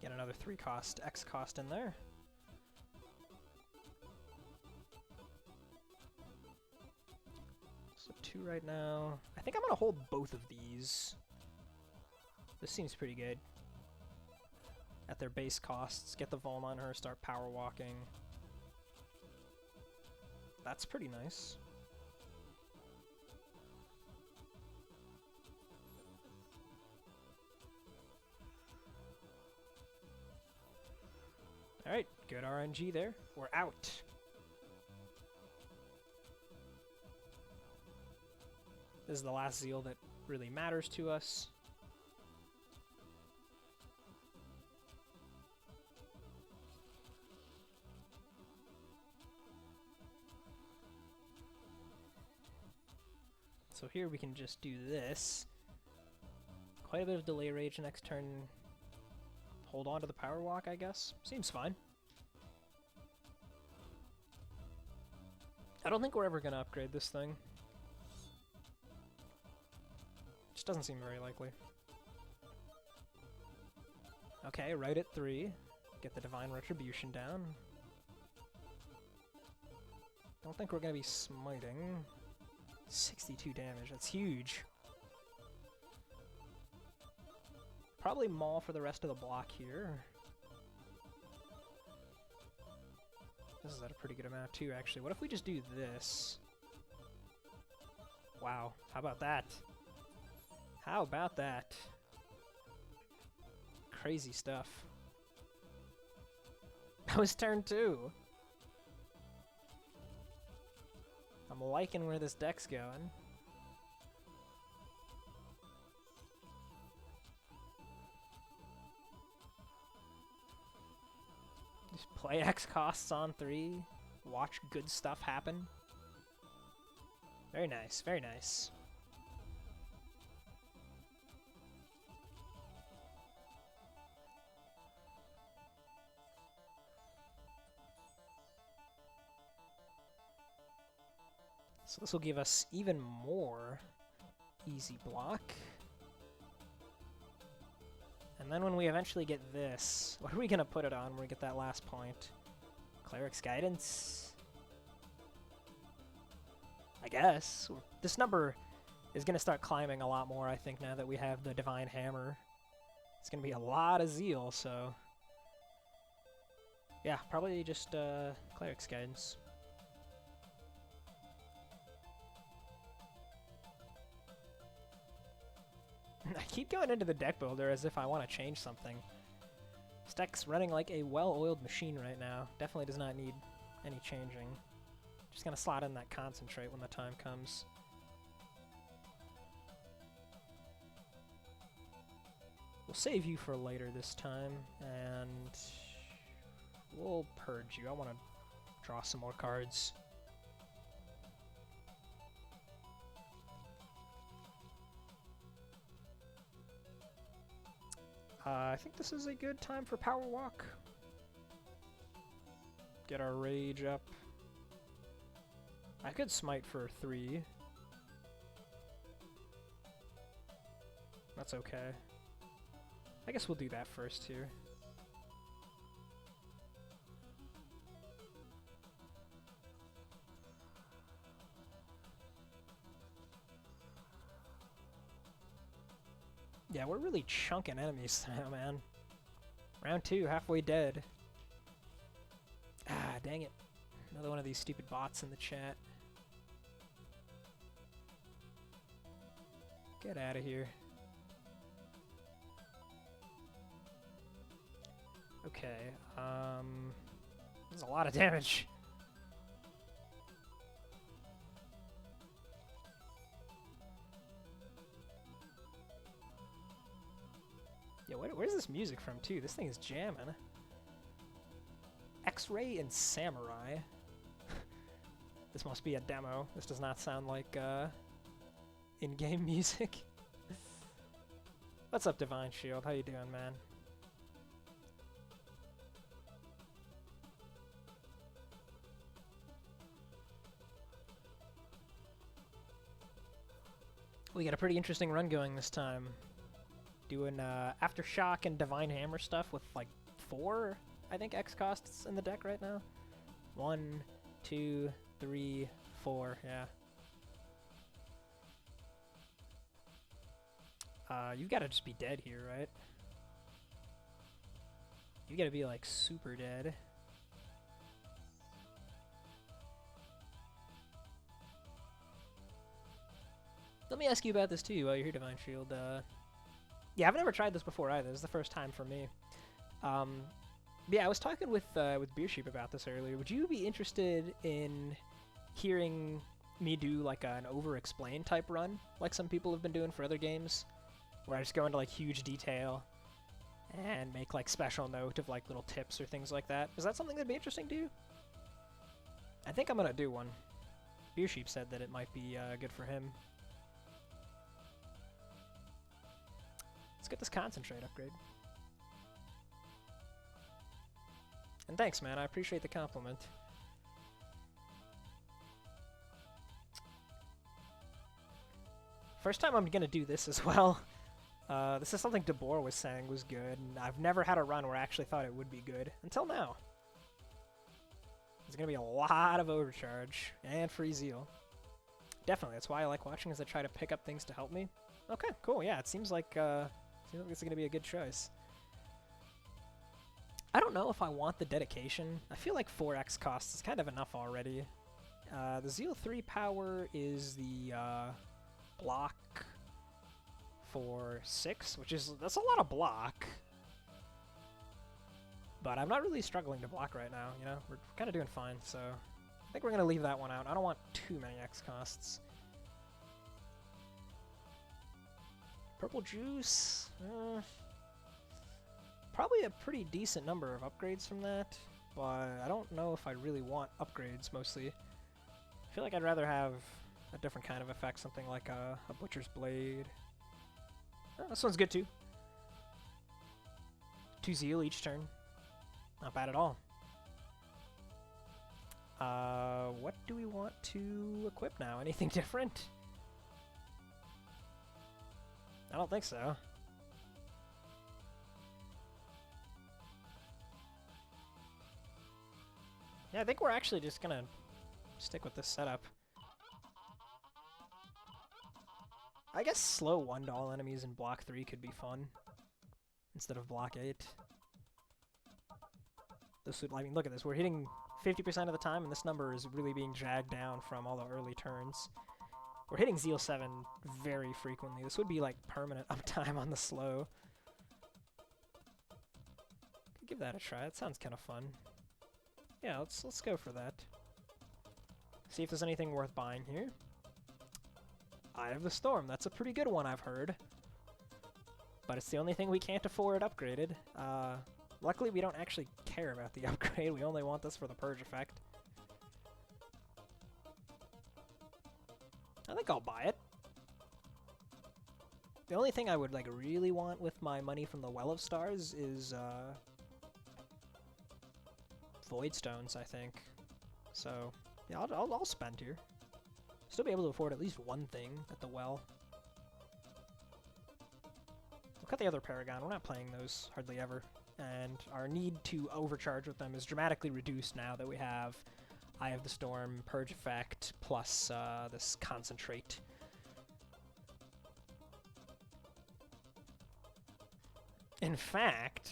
Get another 3 cost, X cost in there. So 2 right now. I think I'm gonna hold both of these. This seems pretty good. At their base costs, get the Vuln on her, start power walking. That's pretty nice. Alright, good RNG there. We're out. This is the last Zeal that really matters to us. So here we can just do this. Quite a bit of delay rage next turn. Hold on to the power walk, I guess. Seems fine. I don't think we're ever gonna upgrade this thing. Just doesn't seem very likely. Okay, right at 3. Get the Divine Retribution down. Don't think we're gonna be smiting. 62 damage, that's huge. Probably maul for the rest of the block here. This is at a pretty good amount too, actually. What if we just do this? Wow, how about that? How about that? Crazy stuff. That was turn 2. I'm liking where this deck's going. Just play X costs on 3. Watch good stuff happen. Very nice, very nice. So this will give us even more easy block. And then when we eventually get this, what are we gonna put it on when we get that last point? Cleric's Guidance? I guess. This number is gonna start climbing a lot more, I think, now that we have the Divine Hammer. It's gonna be a lot of Zeal, so... yeah, probably just Cleric's Guidance. I keep going into the deck builder as if I want to change something. This deck's running like a well-oiled machine right now. Definitely does not need any changing. Just gonna slot in that Concentrate when the time comes. We'll save you for later this time, and we'll purge you. I want to draw some more cards. I think this is a good time for Power Walk. Get our rage up. I could smite for 3. That's okay. I guess we'll do that first here. Yeah, we're really chunking enemies now, man. Round 2, halfway dead. Ah, dang it. Another one of these stupid bots in the chat. Get out of here. Okay, there's a lot of damage. Yeah, where's this music from, too? This thing is jamming. X-Ray and Samurai. This must be a demo. This does not sound like, in-game music. What's up, Divine Shield? How you doing, man? We got a pretty interesting run going this time. Doing Aftershock and Divine Hammer stuff with like 4, I think, X costs in the deck right now. 1, 2, 3, 4, yeah. You gotta just be dead here, right? You gotta be like super dead. Let me ask you about this too while you're here, Divine Shield. Yeah, I've never tried this before either. This is the first time for me. Yeah, I was talking with Beer Sheep about this earlier. Would you be interested in hearing me do like an over-explain type run, like some people have been doing for other games, where I just go into like huge detail and make like special note of like little tips or things like that? Is that something that'd be interesting to you? I think I'm gonna do one. Beer Sheep said that it might be good for him. Let's get this concentrate upgrade. And thanks, man. I appreciate the compliment. First time I'm gonna do this as well. This is something DeBoer was saying was good, and I've never had a run where I actually thought it would be good until now. There's gonna be a lot of overcharge and free zeal. Definitely, that's why I like watching, as I try to pick up things to help me. Okay, cool. Yeah, it seems like this is gonna be a good choice. I don't know if I want the dedication. I feel like 4x costs is kind of enough already. The Zeal 3 power is the block for 6, that's a lot of block. But I'm not really struggling to block right now, you know? We're kind of doing fine, so I think we're going to leave that one out. I don't want too many X costs. Purple Juice? Probably a pretty decent number of upgrades from that, but I don't know if I really want upgrades, mostly. I feel like I'd rather have a different kind of effect, something like a Butcher's Blade. Oh, this one's good too. 2 Zeal each turn. Not bad at all. What do we want to equip now? Anything different? I don't think so. Yeah, I think we're actually just gonna stick with this setup. I guess slow 1 to all enemies in block 3 could be fun instead of block 8. This would, I mean, look at this. We're hitting 50% of the time, and this number is really being jagged down from all the early turns. We're hitting Zeal 7 very frequently. This would be like permanent uptime on the slow. Could give that a try. That sounds kind of fun. Yeah, let's go for that. See if there's anything worth buying here. Eye of the Storm. That's a pretty good one, I've heard. But it's the only thing we can't afford upgraded. Luckily, we don't actually care about the upgrade. We only want this for the Purge effect. I think I'll buy it. The only thing I would like really want with my money from the Well of Stars is Void Stones, I think. So yeah, I'll spend here. Still be able to afford at least one thing at the well. Look at the other Paragon. We're not playing those hardly ever, and our need to overcharge with them is dramatically reduced now that we have Eye of the Storm, Purge Effect, plus this Concentrate. In fact,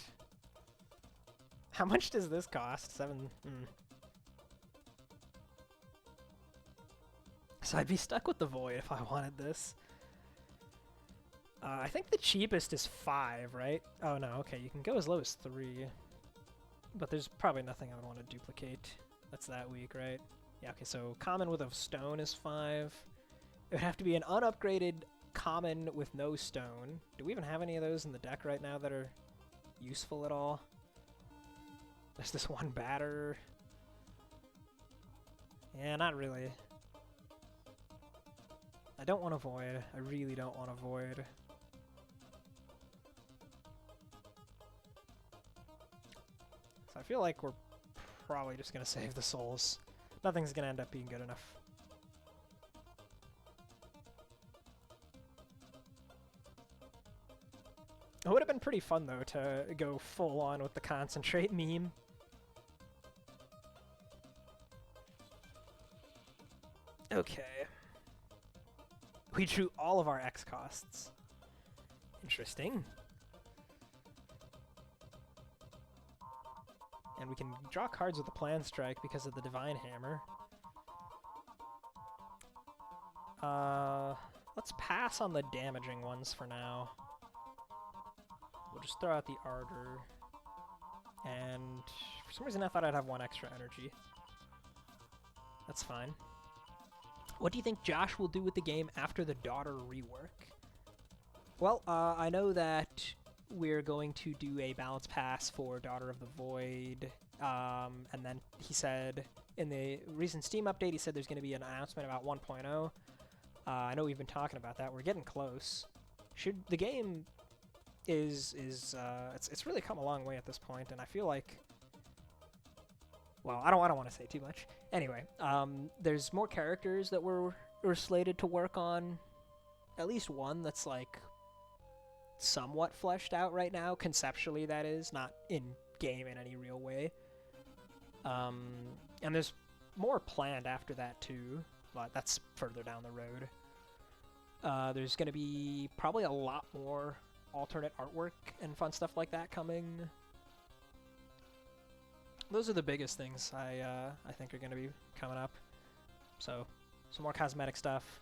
how much does this cost? 7. So I'd be stuck with the Void if I wanted this. I think the cheapest is 5, right? Oh no, okay, you can go as low as 3. But there's probably nothing I would want to duplicate. That's that weak, right? Yeah, okay, so common with a stone is 5. It would have to be an unupgraded common with no stone. Do we even have any of those in the deck right now that are useful at all? There's this one batter. Yeah, not really. I don't want to void. I really don't want to void. So I feel like we're probably just going to save the souls. Nothing's going to end up being good enough. It would have been pretty fun, though, to go full on with the concentrate meme. Okay. We drew all of our X costs. Interesting. And we can draw cards with the Plan Strike because of the Divine Hammer. Let's pass on the damaging ones for now. We'll just throw out the Ardor. And for some reason I thought I'd have 1 extra energy. That's fine. What do you think Josh will do with the game after the Daughter rework? Well, I know that we're going to do a balance pass for Daughter of the Void, and then he said in the recent Steam update, he said there's going to be an announcement about 1.0. I know we've been talking about that. We're getting close. The game is it's really come a long way at this point, and I feel like, well, I don't want to say too much. Anyway, there's more characters that we're slated to work on. At least one that's like somewhat fleshed out right now, conceptually that is, not in game in any real way. And there's more planned after that too, but that's further down the road. There's going to be probably a lot more alternate artwork and fun stuff like that coming. Those are the biggest things I think are going to be coming up. So, some more cosmetic stuff.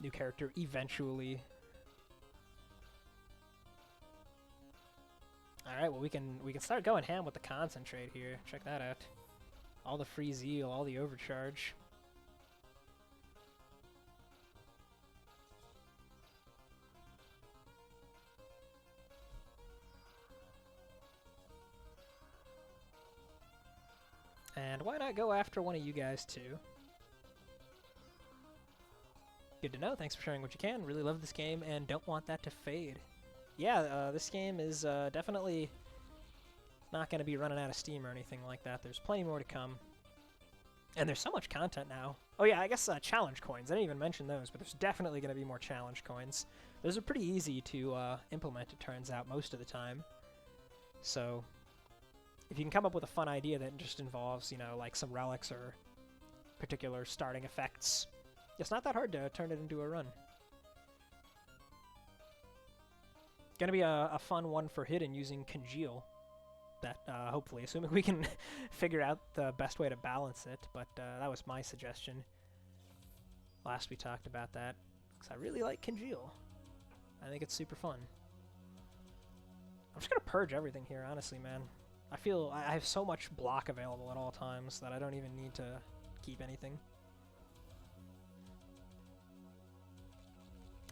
New character eventually. Alright, well we can start going ham with the concentrate here. Check that out. All the free zeal, all the overcharge. And why not go after one of you guys too? Good to know. Thanks for sharing what you can. Really love this game and don't want that to fade. Yeah, this game is definitely not going to be running out of steam or anything like that. There's plenty more to come. And there's so much content now. Oh yeah, I guess challenge coins. I didn't even mention those, but there's definitely going to be more challenge coins. Those are pretty easy to implement, it turns out, most of the time. So if you can come up with a fun idea that just involves, you know, like some relics or particular starting effects, it's not that hard to turn it into a run. Gonna be a fun one for hidden using Congeal. That hopefully, assuming we can figure out the best way to balance it, but that was my suggestion. Last we talked about that, because I really like Congeal. I think it's super fun. I'm just gonna purge everything here, honestly, man. I feel I have so much block available at all times that I don't even need to keep anything.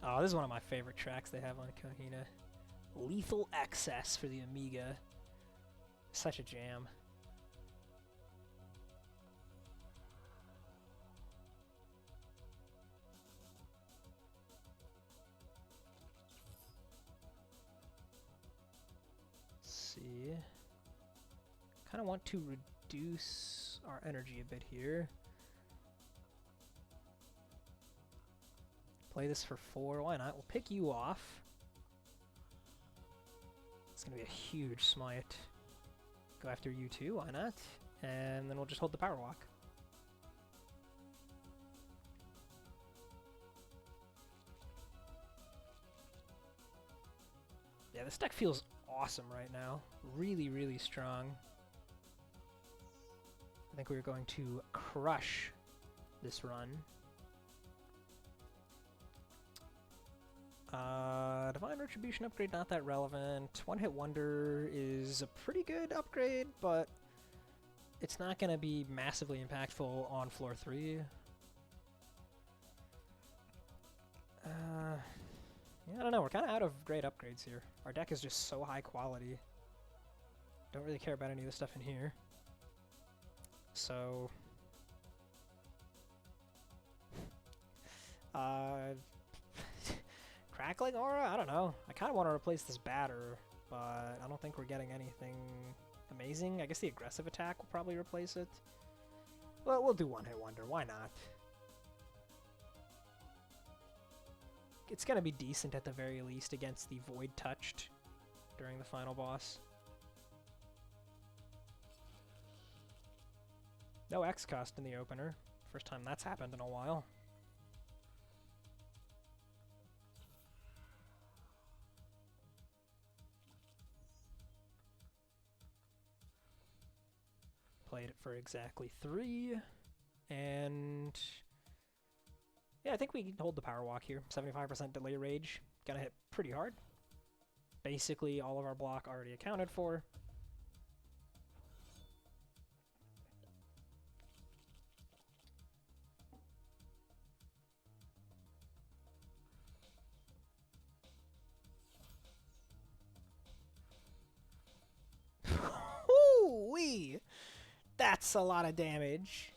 Oh, this is one of my favorite tracks they have on Kohina. Lethal Excess for the Amiga. Such a jam. kind of want to reduce our energy a bit here. Play this for 4, why not? We'll pick you off. It's gonna be a huge smite. Go after you too, why not? And then we'll just hold the power walk. Yeah, this deck feels awesome right now. Really, really strong. I think we're going to crush this run. Divine Retribution upgrade, not that relevant. One Hit Wonder is a pretty good upgrade, but it's not going to be massively impactful on floor 3. Yeah, I don't know, we're kind of out of great upgrades here. Our deck is just so high quality. Don't really care about any of the stuff in here. So... Crackling Aura? I don't know. I kind of want to replace this batter, but I don't think we're getting anything amazing. I guess the aggressive attack will probably replace it. Well, we'll do One Hit Wonder. Why not? It's going to be decent at the very least against the Void Touched during the final boss. No X cost in the opener. First time that's happened in a while. Played it for exactly 3, and yeah, I think we can hold the power walk here. 75% delay rage, gonna hit pretty hard. Basically all of our block already accounted for. Woo-wee! That's a lot of damage.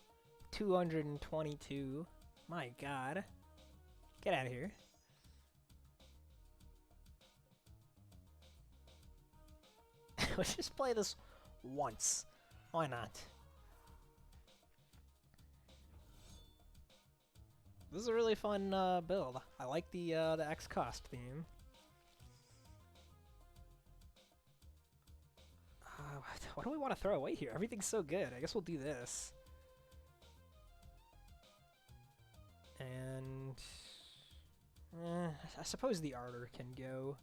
222. My god. Get out of here. Let's just play this once. Why not? This is a really fun build. I like the X cost theme. What do we want to throw away here? Everything's so good. I guess we'll do this. And... I suppose the Ardor can go.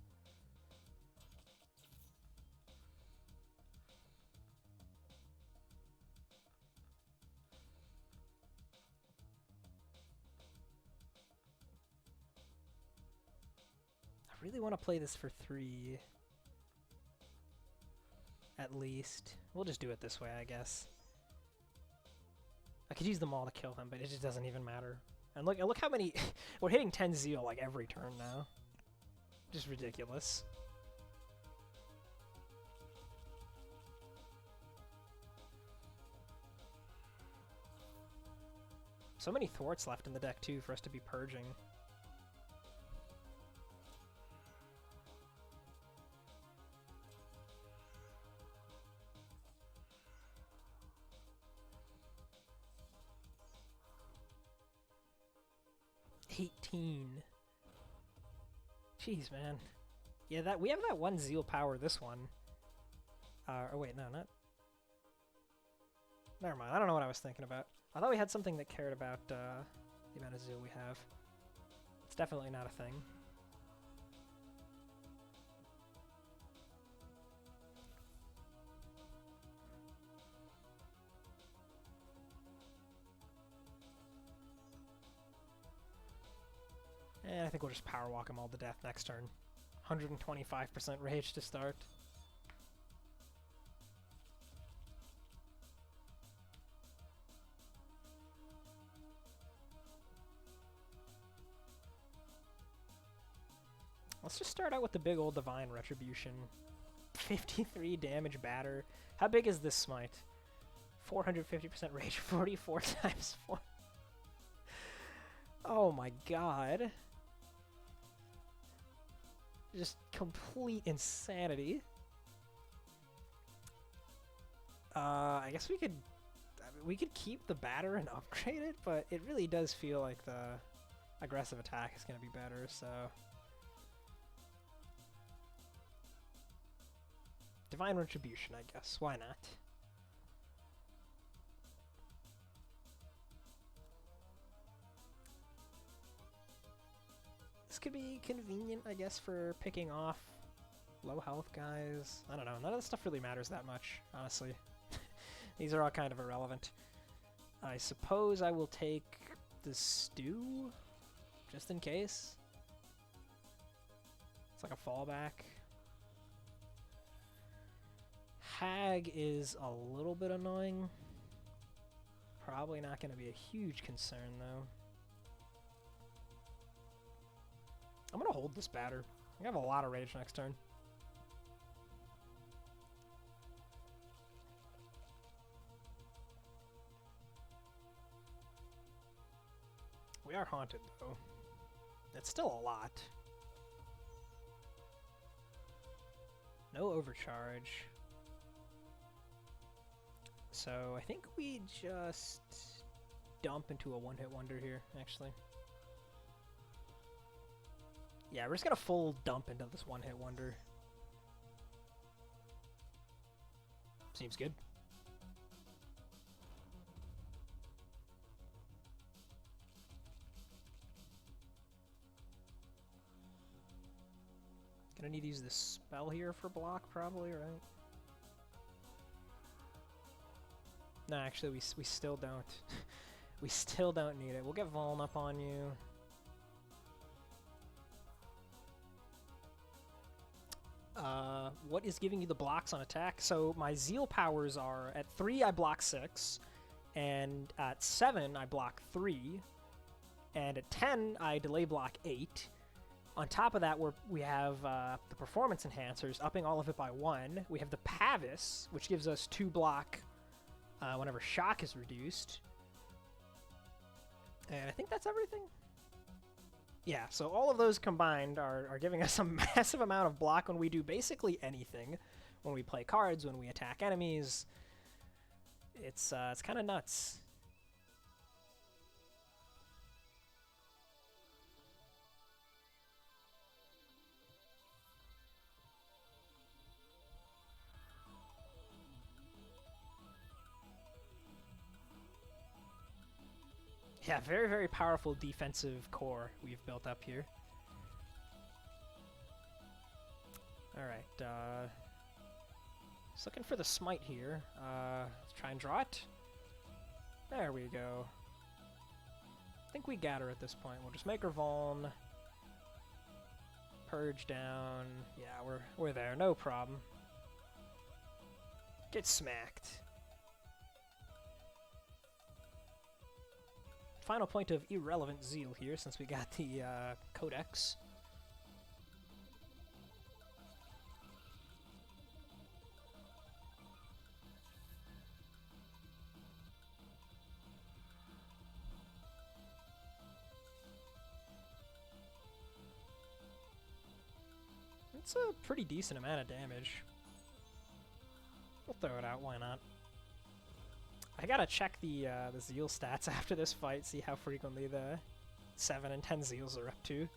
I really want to play this for 3. At least. We'll just do it this way, I guess. I could use them all to kill him, but it just doesn't even matter. And look how many... We're hitting 10 Zeal like every turn now. Just ridiculous. So many thwarts left in the deck, too, for us to be purging. Jeez, man. Yeah, we have that one Zeal power this one. Oh wait, no, not... Never mind, I don't know what I was thinking about. I thought we had something that cared about the amount of Zeal we have. It's definitely not a thing. And I think we'll just power walk him all to death next turn. 125% rage to start. Let's just start out with the big old Divine Retribution. 53 damage batter. How big is this smite? 450% rage, 44 times 4. Oh my god. Just complete insanity. I guess we could keep the batter and upgrade it, but it really does feel like the aggressive attack is going to be better, so... Divine Retribution, I guess. Why not? This could be convenient, I guess, for picking off low health guys. I don't know. None of this stuff really matters that much, honestly. These are all kind of irrelevant. I suppose I will take the stew, just in case. It's like a fallback. Hag is a little bit annoying. Probably not going to be a huge concern, though. I'm going to hold this batter. I have a lot of rage next turn. We are haunted, though. It's still a lot. No overcharge. So I think we just dump into a one-hit wonder here, actually. Yeah, we're just gonna full dump into this one-hit wonder. Seems good. Gonna need to use this spell here for block, probably, right? No, actually, we still don't. We still don't need it. We'll get Vuln up on you. What is giving you the blocks on attack? So my Zeal powers are, at 3 I block 6, and at 7 I block 3, and at 10 I delay block 8. On top of that, we have the performance enhancers, upping all of it by 1. We have the Pavis, which gives us 2 block whenever shock is reduced. And I think that's everything. Yeah, so all of those combined are giving us a massive amount of block when we do basically anything. When we play cards, when we attack enemies. It's kind of nuts. Yeah, very, very powerful defensive core we've built up here. Alright, just looking for the smite here. Let's try and draw it. There we go. I think we got her at this point. We'll just make her vuln. Purge down. Yeah, we're there, no problem. Get smacked. Final point of irrelevant zeal here, since we got the codex. It's a pretty decent amount of damage. We'll throw it out, why not? I gotta check the Zeal stats after this fight, see how frequently the 7 and 10 Zeals are up to.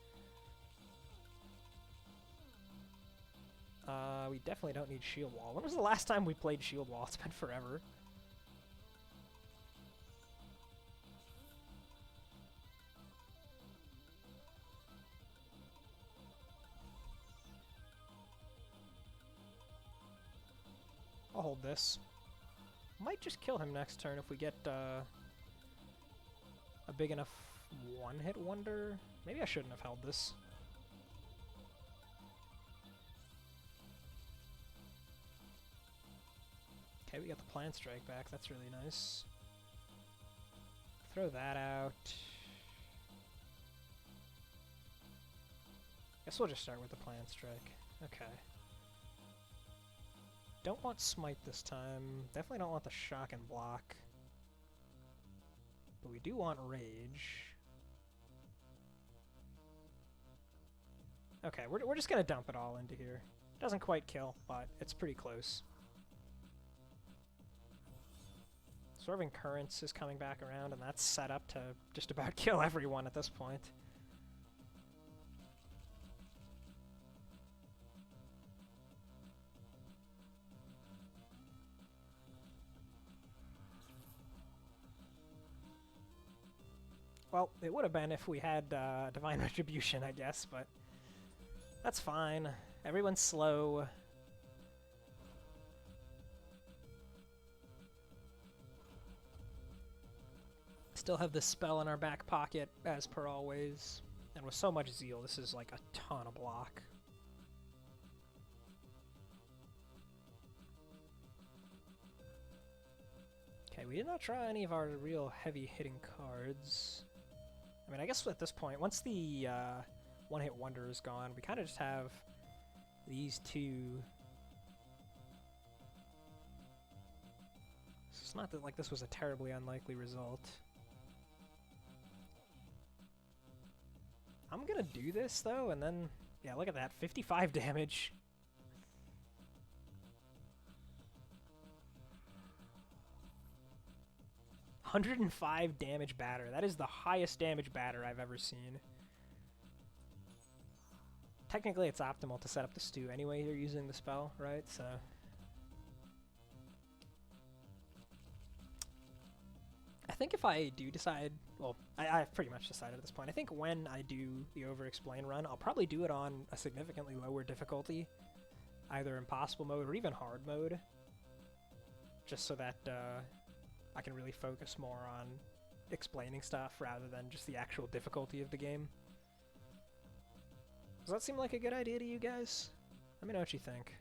We definitely don't need Shield Wall. When was the last time we played Shield Wall? It's been forever. I'll hold this. Might just kill him next turn if we get a big enough one-hit wonder. Maybe I shouldn't have held this. Okay, we got the Plant Strike back. That's really nice. Throw that out. Guess we'll just start with the Plant Strike. Okay. Don't want Smite this time. Definitely don't want the Shock and Block. But we do want Rage. Okay, we're just gonna dump it all into here. Doesn't quite kill, but it's pretty close. Swerving Currents is coming back around, and that's set up to just about kill everyone at this point. Well, it would have been if we had Divine Retribution, I guess, but that's fine. Everyone's slow. Still have this spell in our back pocket, as per always. And with so much zeal, this is like a ton of block. Okay, we did not draw any of our real heavy-hitting cards. I mean, I guess at this point, once the one-hit wonder is gone, we kind of just have these two. It's not that like this was a terribly unlikely result. I'm gonna do this though, and then, yeah, look at that, 55 damage. $105 damage batter. That is the highest damage batter I've ever seen. Technically, it's optimal to set up the stew anyway. You're using the spell, right? So I think if I do decide, well, I've pretty much decided at this point. I think when I do the over-explain run, I'll probably do it on a significantly lower difficulty, either impossible mode or even hard mode, just so that I can really focus more on explaining stuff rather than just the actual difficulty of the game. Does that seem like a good idea to you guys? Let me know what you think.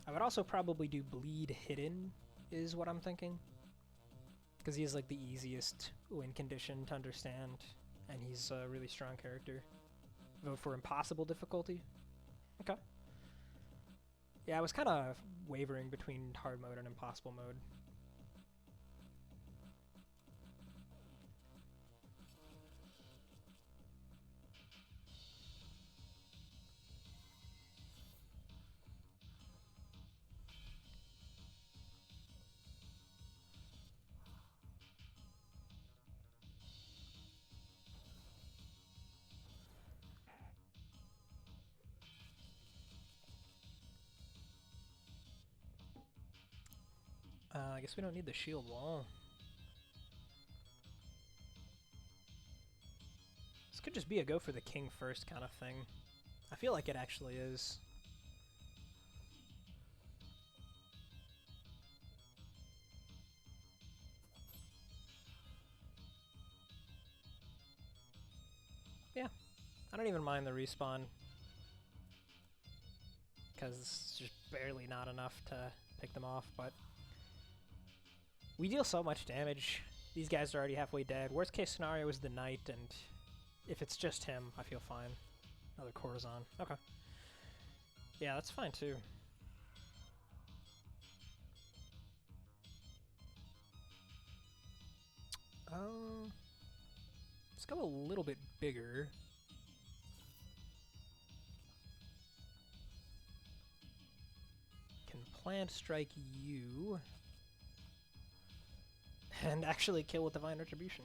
I would also probably do Bleed Hidden, is what I'm thinking. Because he is like the easiest win condition to understand, and he's a really strong character. Vote for impossible difficulty. Okay. Yeah, I was kind of wavering between hard mode and impossible mode. I guess we don't need the shield wall. This could just be a go for the king first kind of thing. I feel like it actually is. Yeah, I don't even mind the respawn, because it's just barely not enough to pick them off, but we deal so much damage. These guys are already halfway dead. Worst case scenario is the knight, and if it's just him, I feel fine. Another courtesan. Okay. Yeah, that's fine too. Let's go a little bit bigger. Can plant strike you. And actually kill with Divine Retribution.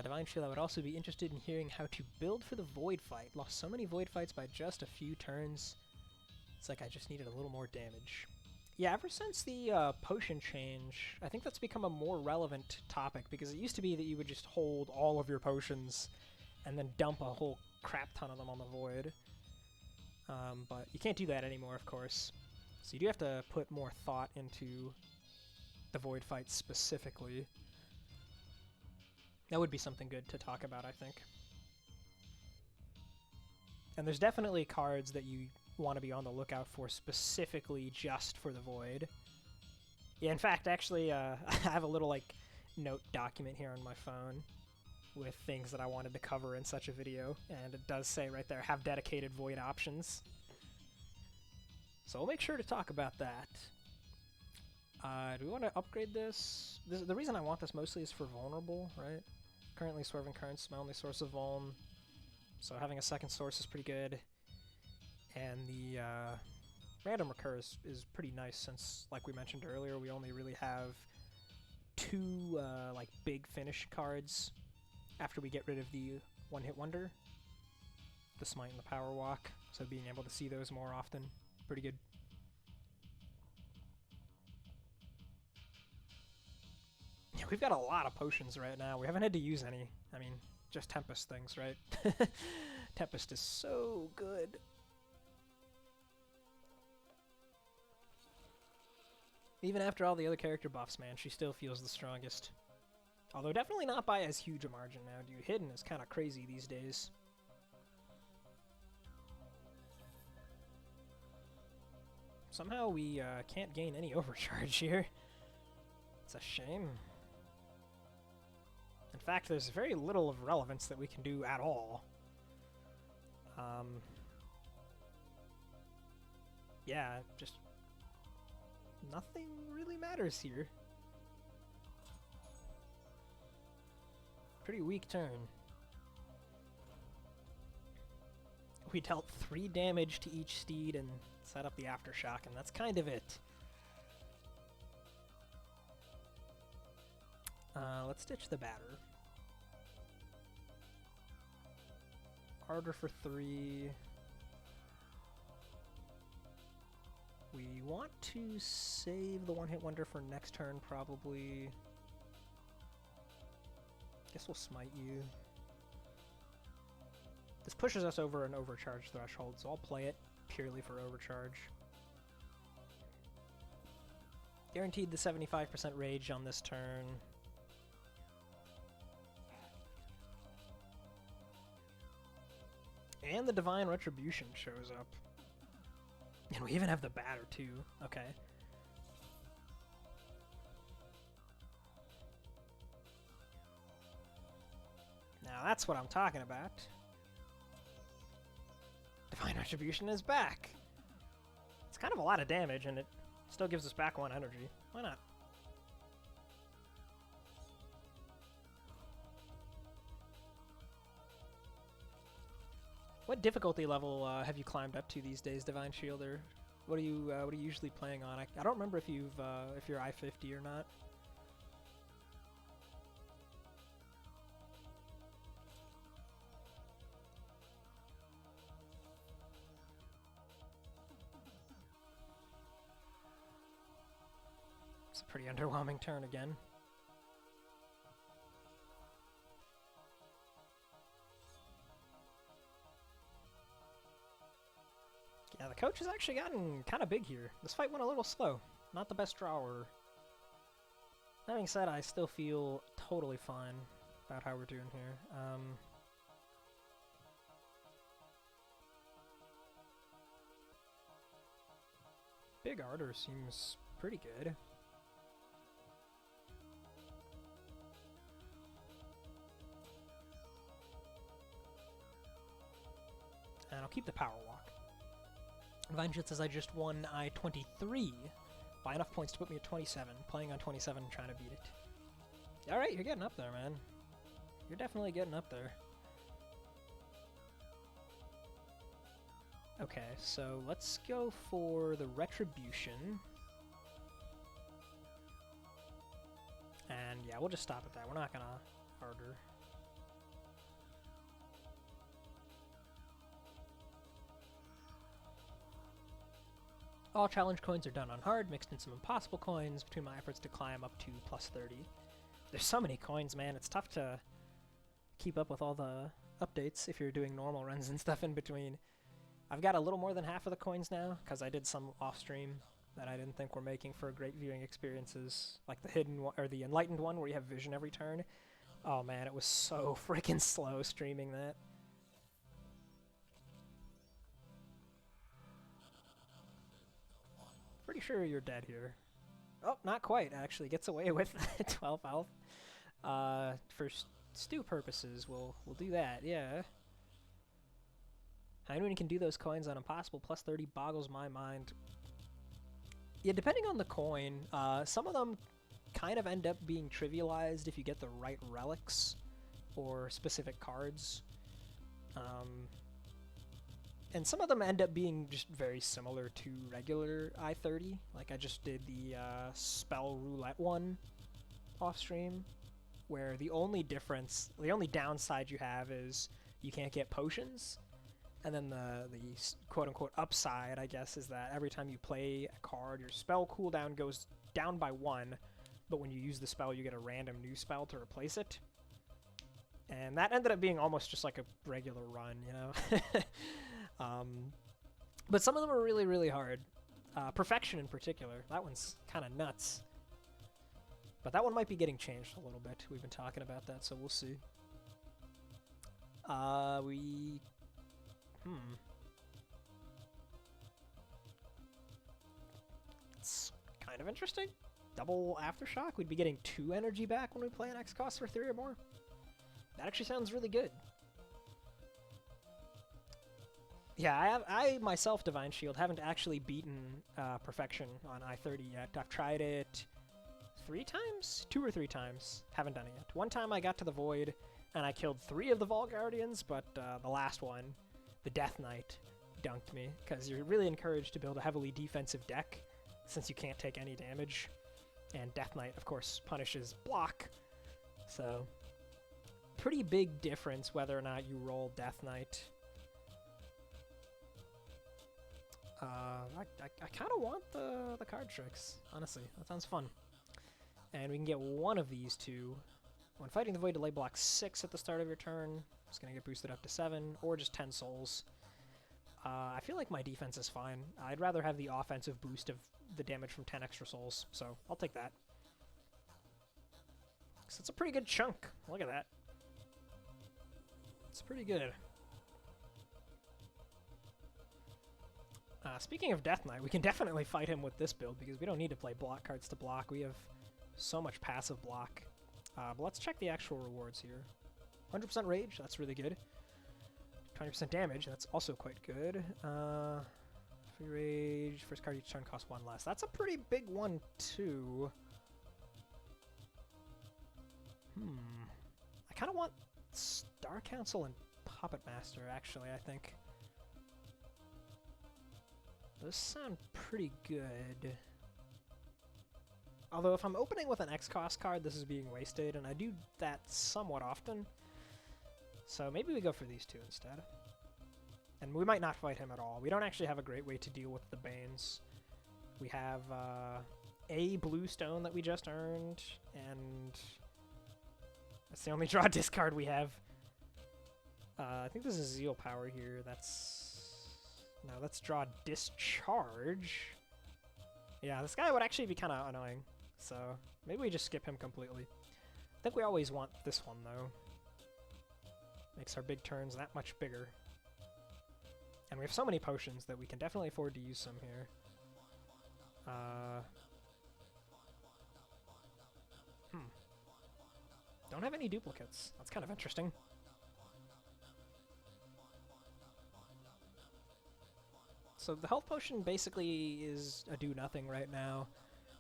Divine Shield, I would also be interested in hearing how to build for the Void fight. Lost so many Void fights by just a few turns. It's like I just needed a little more damage. Yeah, ever since the potion change, I think that's become a more relevant topic, because it used to be that you would just hold all of your potions and then dump a whole crap ton of them on the Void. But you can't do that anymore, of course. So you do have to put more thought into the Void fight specifically. That would be something good to talk about, I think. And there's definitely cards that you want to be on the lookout for specifically just for the Void. Yeah, in fact, actually, I have a little, like, note document here on my phone with things that I wanted to cover in such a video, and it does say right there, have dedicated Void options. So we'll make sure to talk about that. Do we want to upgrade this? The reason I want this mostly is for vulnerable, right? Currently, Swerving Current's my only source of vuln, so having a second source is pretty good. And the random recur is pretty nice since, like we mentioned earlier, we only really have two like big finish cards after we get rid of the one-hit wonder, the Smite and the Power Walk. So being able to see those more often, pretty good. Yeah, we've got a lot of potions right now. We haven't had to use any. I mean, just Tempest things, right? Tempest is so good. Even after all the other character buffs, man, she still feels the strongest. Although definitely not by as huge a margin now, dude. Hidden is kind of crazy these days. Somehow we can't gain any overcharge here. It's a shame. In fact, there's very little of relevance that we can do at all. Yeah, just nothing really matters here. Pretty weak turn. We dealt 3 damage to each steed and set up the Aftershock, and that's kind of it. Let's ditch the batter. Harder for 3. We want to save the one-hit wonder for next turn, probably. Guess we'll smite you. This pushes us over an overcharge threshold, so I'll play it purely for overcharge. Guaranteed the 75% rage on this turn. And the Divine Retribution shows up. And we even have the batter, too. Okay. Now that's what I'm talking about. Divine Retribution is back! It's kind of a lot of damage, and it still gives us back 1 energy. Why not? What difficulty level have you climbed up to these days, Divine Shield? Or what are you usually playing on? I don't remember if you've if you're I-50 or not. It's a pretty underwhelming turn again. Yeah, the coach has actually gotten kind of big here. This fight went a little slow. Not the best draw order. That being said, I still feel totally fine about how we're doing here. Big Ardor seems pretty good. And I'll keep the Power Walk. Vengeance says I just won I-23 by enough points to put me at 27. Playing on 27 and trying to beat it. Alright, you're getting up there, man. You're definitely getting up there. Okay, so let's go for the Retribution. And yeah, we'll just stop at that. We're not gonna harder. All challenge coins are done on hard, mixed in some impossible coins between my efforts to climb up to plus 30. There's so many coins, man. It's tough to keep up with all the updates if you're doing normal runs and stuff in between. I've got a little more than half of the coins now, because I did some off-stream that I didn't think were making for great viewing experiences, like the hidden one, or the enlightened one where you have vision every turn. Oh man, it was so freaking slow streaming that. Pretty sure you're dead here. Oh, not quite, actually. Gets away with 12 health. For stew purposes, we'll do that, yeah. Anyone can do those coins on impossible plus 30 boggles my mind. Yeah, depending on the coin, some of them kind of end up being trivialized if you get the right relics or specific cards. And some of them end up being just very similar to regular I-30. Like I just did the spell roulette one off stream, where the only difference, the only downside you have is you can't get potions. And then the quote-unquote upside, I guess, is that every time you play a card, your spell cooldown goes down by 1, but when you use the spell, you get a random new spell to replace it. And that ended up being almost just like a regular run, you know? But some of them are really, really hard. Perfection in particular, that one's kind of nuts. But that one might be getting changed a little bit. We've been talking about that, so we'll see. It's kind of interesting. Double Aftershock, we'd be getting 2 energy back when we play an X cost for 3 or more. That actually sounds really good. Yeah, I myself, Divine Shield, haven't actually beaten Perfection on I-30 yet. I've tried it 3 times? 2 or 3 times. Haven't done it yet. One time I got to the Void, and I killed 3 of the Vol Guardians, but the last one, the Death Knight, dunked me, because you're really encouraged to build a heavily defensive deck, since you can't take any damage. And Death Knight, of course, punishes block. So, pretty big difference whether or not you roll Death Knight. I kind of want the card tricks, honestly. That sounds fun. And we can get one of these two. When fighting the Void, delay block 6 at the start of your turn. It's going to get boosted up to 7, or just 10 souls. I feel like my defense is fine. I'd rather have the offensive boost of the damage from 10 extra souls, so I'll take that. So it's a pretty good chunk. Look at that. It's pretty good. Speaking of Death Knight, we can definitely fight him with this build because we don't need to play block cards to block. We have so much passive block. But let's check the actual rewards here. 100% rage, that's really good. 20% damage, that's also quite good. Free rage, first card each turn costs 1 less. That's a pretty big one, too. I kind of want Star Council and Puppet Master, actually, I think. Those sound pretty good. Although if I'm opening with an X-Cost card, this is being wasted, and I do that somewhat often. So maybe we go for these 2 instead. And we might not fight him at all. We don't actually have a great way to deal with the Banes. We have a blue stone that we just earned, and that's the only draw discard we have. I think this is Zeal Power here. No, let's draw Discharge. Yeah, this guy would actually be kind of annoying, so maybe we just skip him completely. I think we always want this one, though. Makes our big turns that much bigger. And we have so many potions that we can definitely afford to use some here. Don't have any duplicates. That's kind of interesting. So the health potion basically is a do-nothing right now.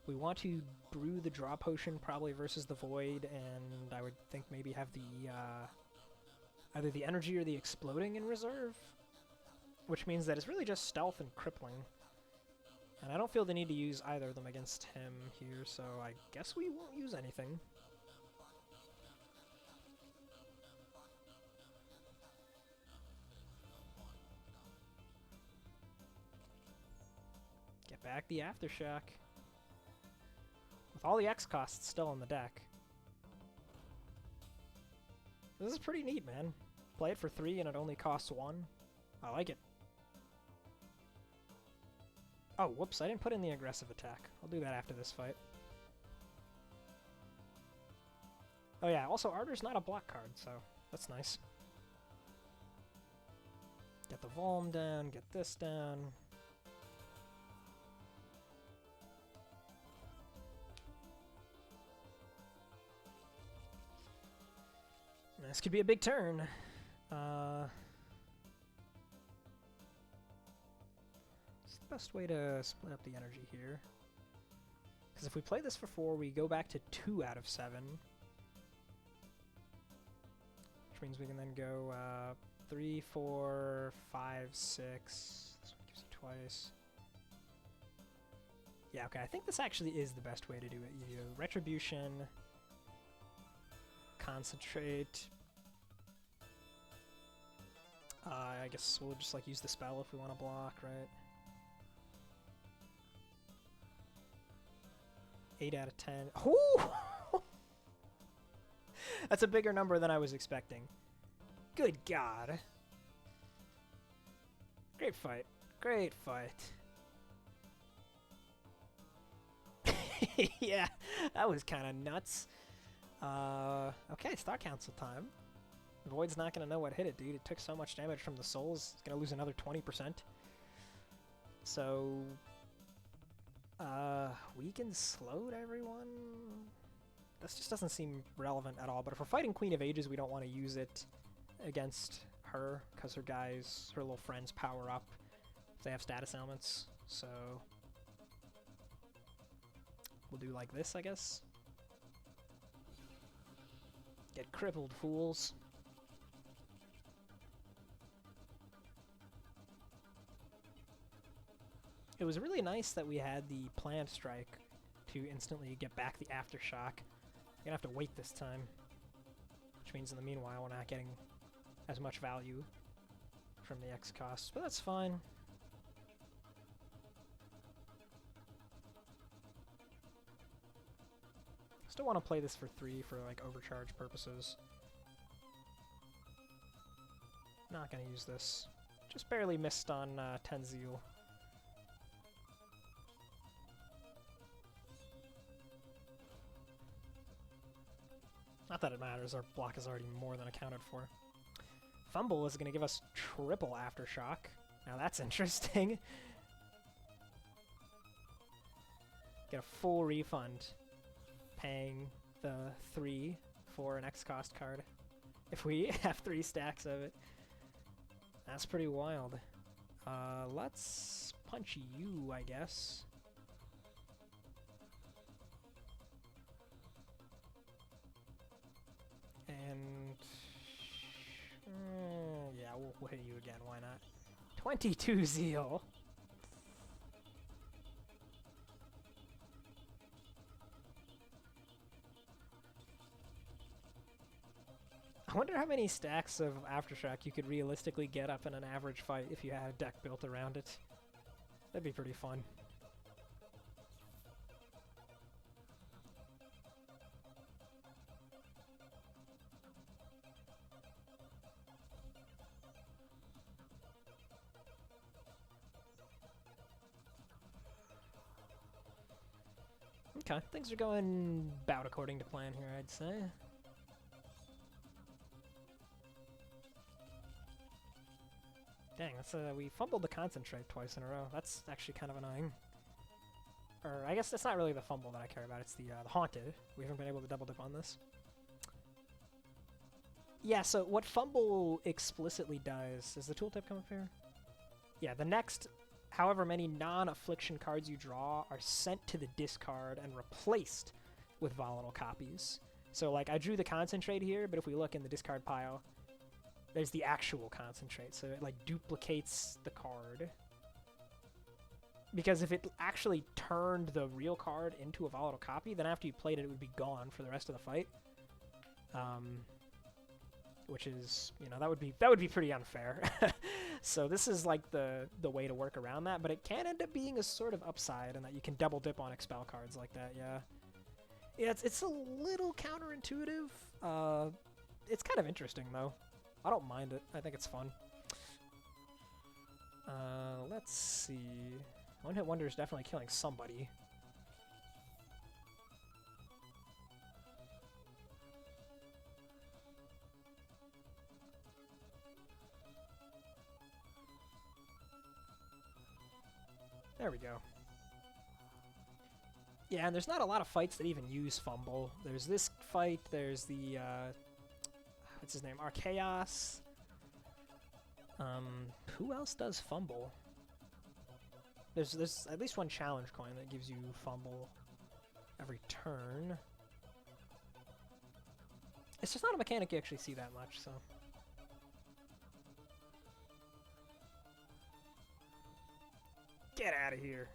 We want to brew the draw potion probably versus the Void, and I would think maybe have the either the energy or the exploding in reserve, which means that it's really just stealth and crippling. And I don't feel the need to use either of them against him here, so I guess we won't use anything. Get back the Aftershock. With all the X costs still on the deck. This is pretty neat, man. Play it for 3 and it only costs 1. I like it. Oh, whoops, I didn't put in the aggressive attack. I'll do that after this fight. Oh yeah, also Ardor's not a block card, so that's nice. Get the Volm down, get this down. This could be a big turn. What's the best way to split up the energy here? Because if we play this for 4, we go back to 2 out of 7. Which means we can then go 3, 4, 5, 6. This one gives you twice. Yeah, okay, I think this actually is the best way to do it. You do Retribution, Concentrate. I guess we'll just like use the spell if we want to block, right? 8 out of 10. Ooh! That's a bigger number than I was expecting. Good God. Great fight. Great fight. Yeah, that was kind of nuts. Okay, Star Council time. Void's not going to know what hit it, dude. It took so much damage from the souls. It's going to lose another 20%. So, weakened, slowed everyone? This just doesn't seem relevant at all. But if we're fighting Queen of Ages, we don't want to use it against her, because her guys, her little friends power up if they have status elements. So, we'll do like this, I guess. Get crippled, fools. It was really nice that we had the Plant Strike to instantly get back the Aftershock. We're gonna have to wait this time, which means in the meanwhile we're not getting as much value from the X costs, but that's fine. Still want to play this for 3 for like overcharge purposes. Not gonna use this. Just barely missed on Tenzil. Not that it matters, our block is already more than accounted for. Fumble is going to give us triple Aftershock. Now that's interesting. Get a full refund paying the 3 for an X cost card if we have 3 stacks of it. That's pretty wild. Let's punch you, I guess. And yeah, we'll hit you again, why not? 22 Zeal! I wonder how many stacks of Aftershock you could realistically get up in an average fight if you had a deck built around it. That'd be pretty fun. Okay, things are going about according to plan here, I'd say. Dang, that's we fumbled the Concentrate twice in a row. That's actually kind of annoying. Or I guess that's not really the fumble that I care about. It's the Haunted. We haven't been able to double dip on this. Yeah, so what fumble explicitly does... Is the tooltip come up here? Yeah, the next however many non-affliction cards you draw are sent to the discard and replaced with volatile copies. So, like, I drew the Concentrate here, but if we look in the discard pile, there's the actual Concentrate, so it, like, duplicates the card. Because if it actually turned the real card into a volatile copy, then after you played it, it would be gone for the rest of the fight. Which is, you know, that would be pretty unfair. So this is like the way to work around that, but it can end up being a sort of upside in that you can double dip on expel cards like that. Yeah, yeah, it's a little counterintuitive. It's kind of interesting though. I don't mind it. I think it's fun. Let's see. One Hit Wonder is definitely killing somebody. There we go. Yeah, and there's not a lot of fights that even use Fumble. There's this fight, there's the, what's his name, Archaeos. Who else does Fumble? There's at least one challenge coin that gives you Fumble. every turn. It's just not a mechanic you actually see that much, so. Get out of here.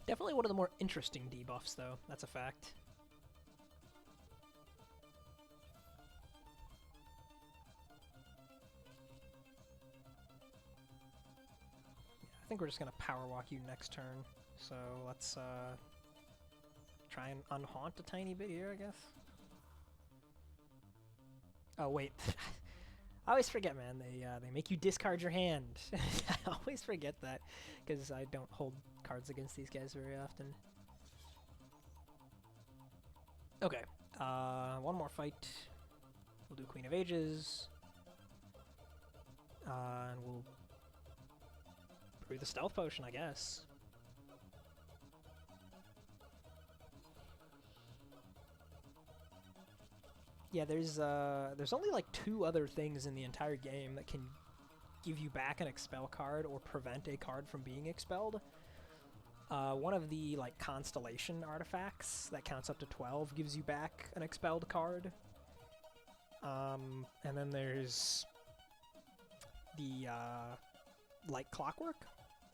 Definitely one of the more interesting debuffs, though. That's a fact. I think we're just going to power walk you next turn. So let's try and unhaunt a tiny bit here, I guess. Oh, wait. I always forget, man. They make you discard your hand. I always forget that because I don't hold cards against these guys very often. Okay, one more fight. We'll do Queen of Ages, and we'll brew the Stealth Potion, I guess. Yeah, there's only like 2 other things in the entire game that can give you back an expel card or prevent a card from being expelled. One of the like constellation artifacts that counts up to 12 gives you back an expelled card. And then there's the Light Clockwork,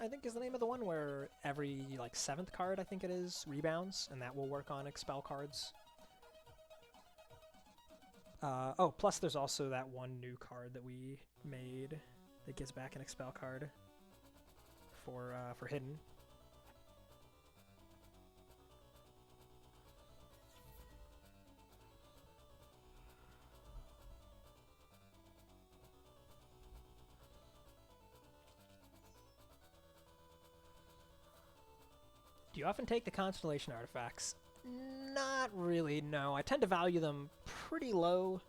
I think is the name of the one, where every like 7th card, I think it is, rebounds, and that will work on expel cards. Oh, plus there's also that one new card that we made that gives back an expel card for hidden. Do you often take the constellation artifacts? Not really, no. I tend to value them pretty low.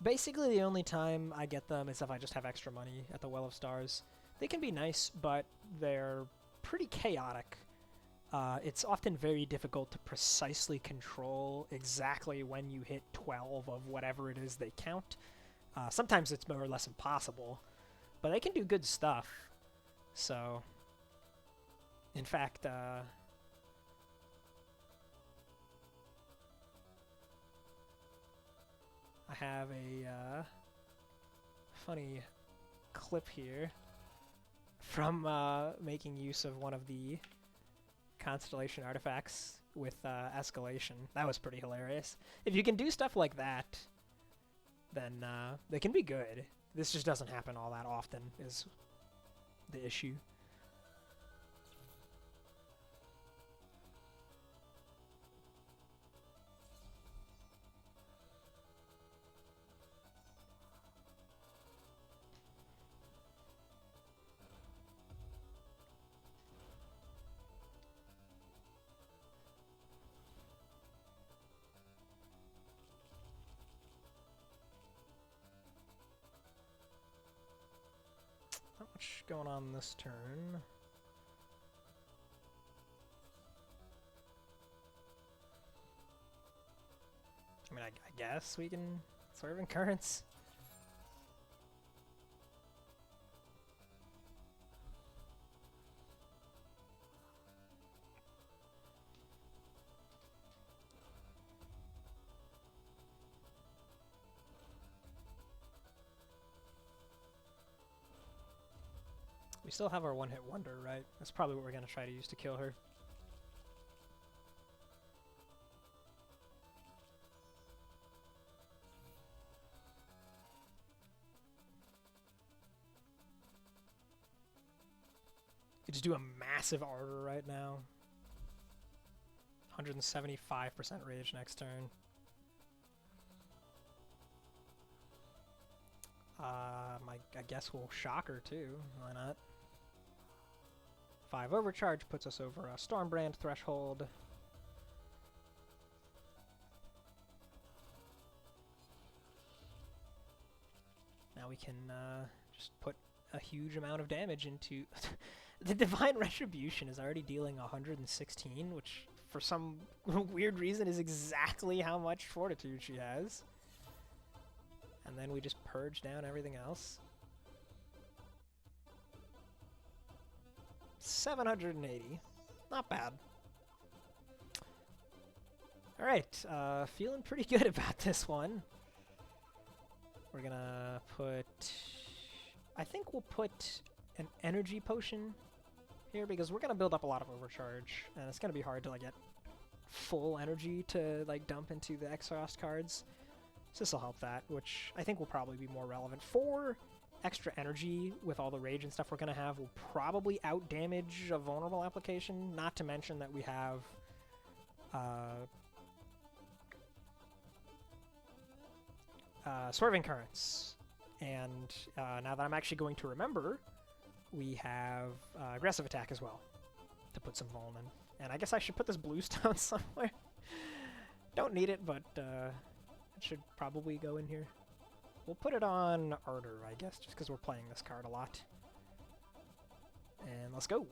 Basically, the only time I get them is if I just have extra money at the Well of Stars. They can be nice, but they're pretty chaotic. It's often very difficult to precisely control exactly when you hit 12 of whatever it is they count. Sometimes it's more or less impossible, but they can do good stuff. So, in fact, I have a funny clip here from making use of one of the constellation artifacts with escalation. That was pretty hilarious. If you can do stuff like that, then they can be good. This just doesn't happen all that often, is the issue. Not much going on this turn. I mean, I guess we can Swerve in Currents. We still have our one-hit wonder, right? That's probably what we're going to try to use to kill her. Could just do a massive Ardor right now. 175% rage next turn. I guess we'll shock her too. Why not? 5 overcharge puts us over a Stormbrand threshold. Now we can just put a huge amount of damage into... The Divine Retribution is already dealing 116, which for some weird reason is exactly how much Fortitude she has. And then we just purge down everything else. 780. Not bad. Alright, feeling pretty good about this one. We're gonna put... I think we'll put an energy potion here because we're gonna build up a lot of overcharge, and it's gonna be hard to like get full energy to like dump into the exhaust cards. So this will help that, which I think will probably be more relevant. 4 extra energy with all the rage and stuff we're gonna have will probably out damage a vulnerable application, not to mention that we have Swerving Currents. And now that I'm actually going to remember, we have aggressive attack as well to put some vuln in. And I guess I should put this bluestone somewhere. Don't need it, but it should probably go in here. We'll put it on Ardor, I guess, just because we're playing this card a lot. And let's go.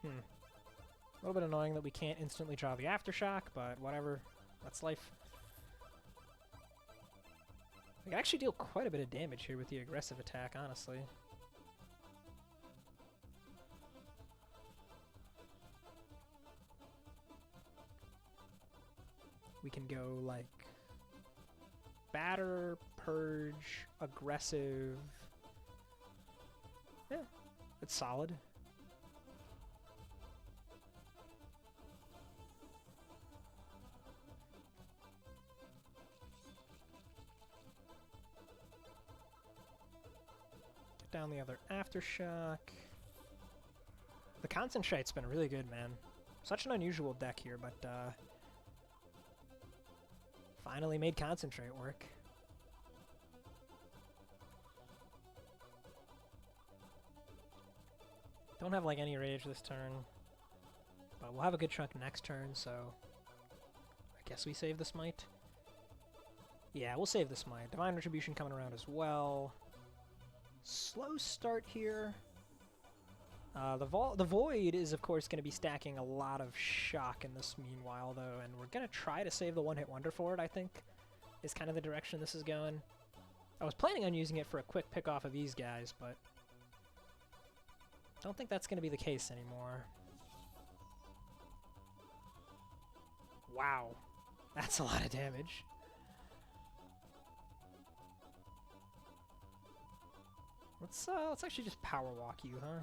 A little bit annoying that we can't instantly draw the Aftershock, but whatever. That's life. We can actually deal quite a bit of damage here with the aggressive attack, honestly. We can go, like, batter, purge, aggressive. Yeah, it's solid. Down the other Aftershock. The Concentrate's been really good, man. Such an unusual deck here, but finally made Concentrate work. Don't have like any rage this turn, but we'll have a good chunk next turn, so I guess we save the Smite. Yeah, we'll save the Smite. Divine Retribution coming around as well. Slow start here. The Void is, of course, going to be stacking a lot of shock in this meanwhile, though, and we're going to try to save the one-hit wonder for it, I think, is kind of the direction this is going. I was planning on using it for a quick pick-off of these guys, but don't think that's going to be the case anymore. Wow. That's a lot of damage. Let's actually just power walk you, huh?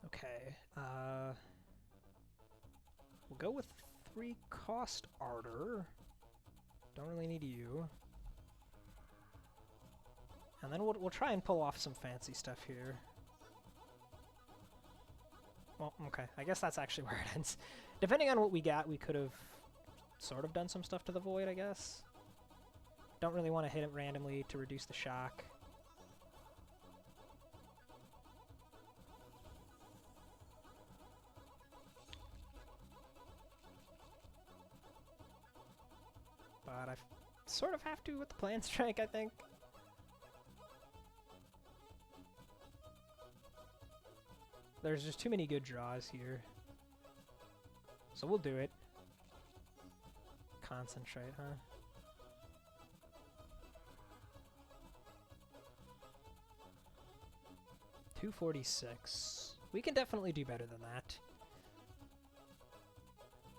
Okay, we'll go with 3 cost Ardor. Don't really need you. And then we'll try and pull off some fancy stuff here. Well, okay, I guess that's actually where it ends. Depending on what we got, we could have sort of done some stuff to the Void, I guess. Don't really want to hit it randomly to reduce the shock. But I sort of have to with the Plan Strike, I think. There's just too many good draws here. So we'll do it. Concentrate, huh? $246. We can definitely do better than that.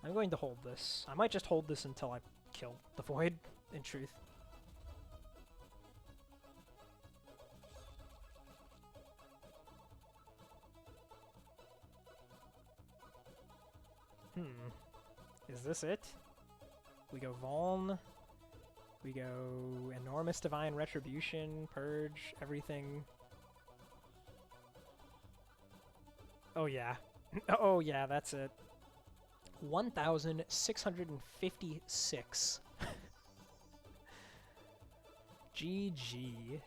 I'm going to hold this. I might just hold this until I kill the Void, in truth. Is this it? We go Vuln. We go Enormous Divine Retribution, Purge, everything. Oh yeah. Oh yeah, that's it. 1,656. GG.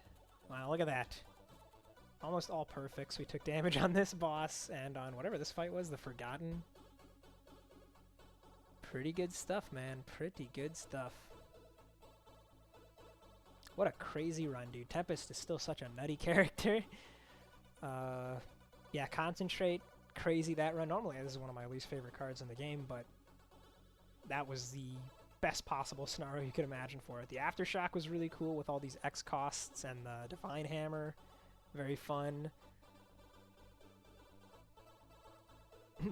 Wow, look at that. Almost all perfects. We took damage on this boss and on whatever this fight was, the Forgotten. Pretty good stuff, man. Pretty good stuff. What a crazy run, dude. Tempest is still such a nutty character. Yeah, Concentrate. Crazy that run. Normally, this is one of my least favorite cards in the game, but that was the best possible scenario you could imagine for it. The Aftershock was really cool with all these X costs and the Divine Hammer. Very fun.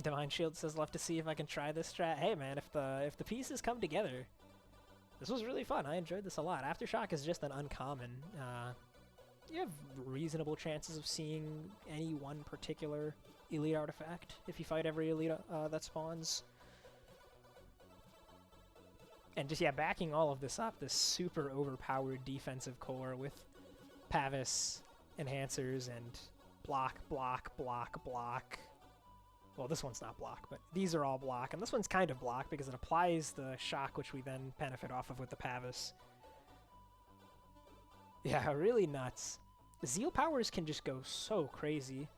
Divine Shield says, love to see if I can try this strat. Hey man, if the pieces come together, this was really fun. I enjoyed this a lot. Aftershock is just an uncommon. You have reasonable chances of seeing any one particular elite artifact if you fight every elite that spawns. And just, yeah, backing all of this up, this super overpowered defensive core with Pavis, enhancers, and block, block, block, block. Well, this one's not block, but these are all block. And this one's kind of block because it applies the shock, which we then benefit off of with the Pavis. Yeah, really nuts. The Zeal powers can just go so crazy.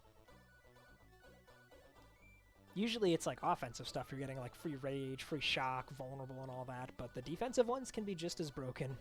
Usually it's like offensive stuff. You're getting like free rage, free shock, vulnerable, and all that. But the defensive ones can be just as broken.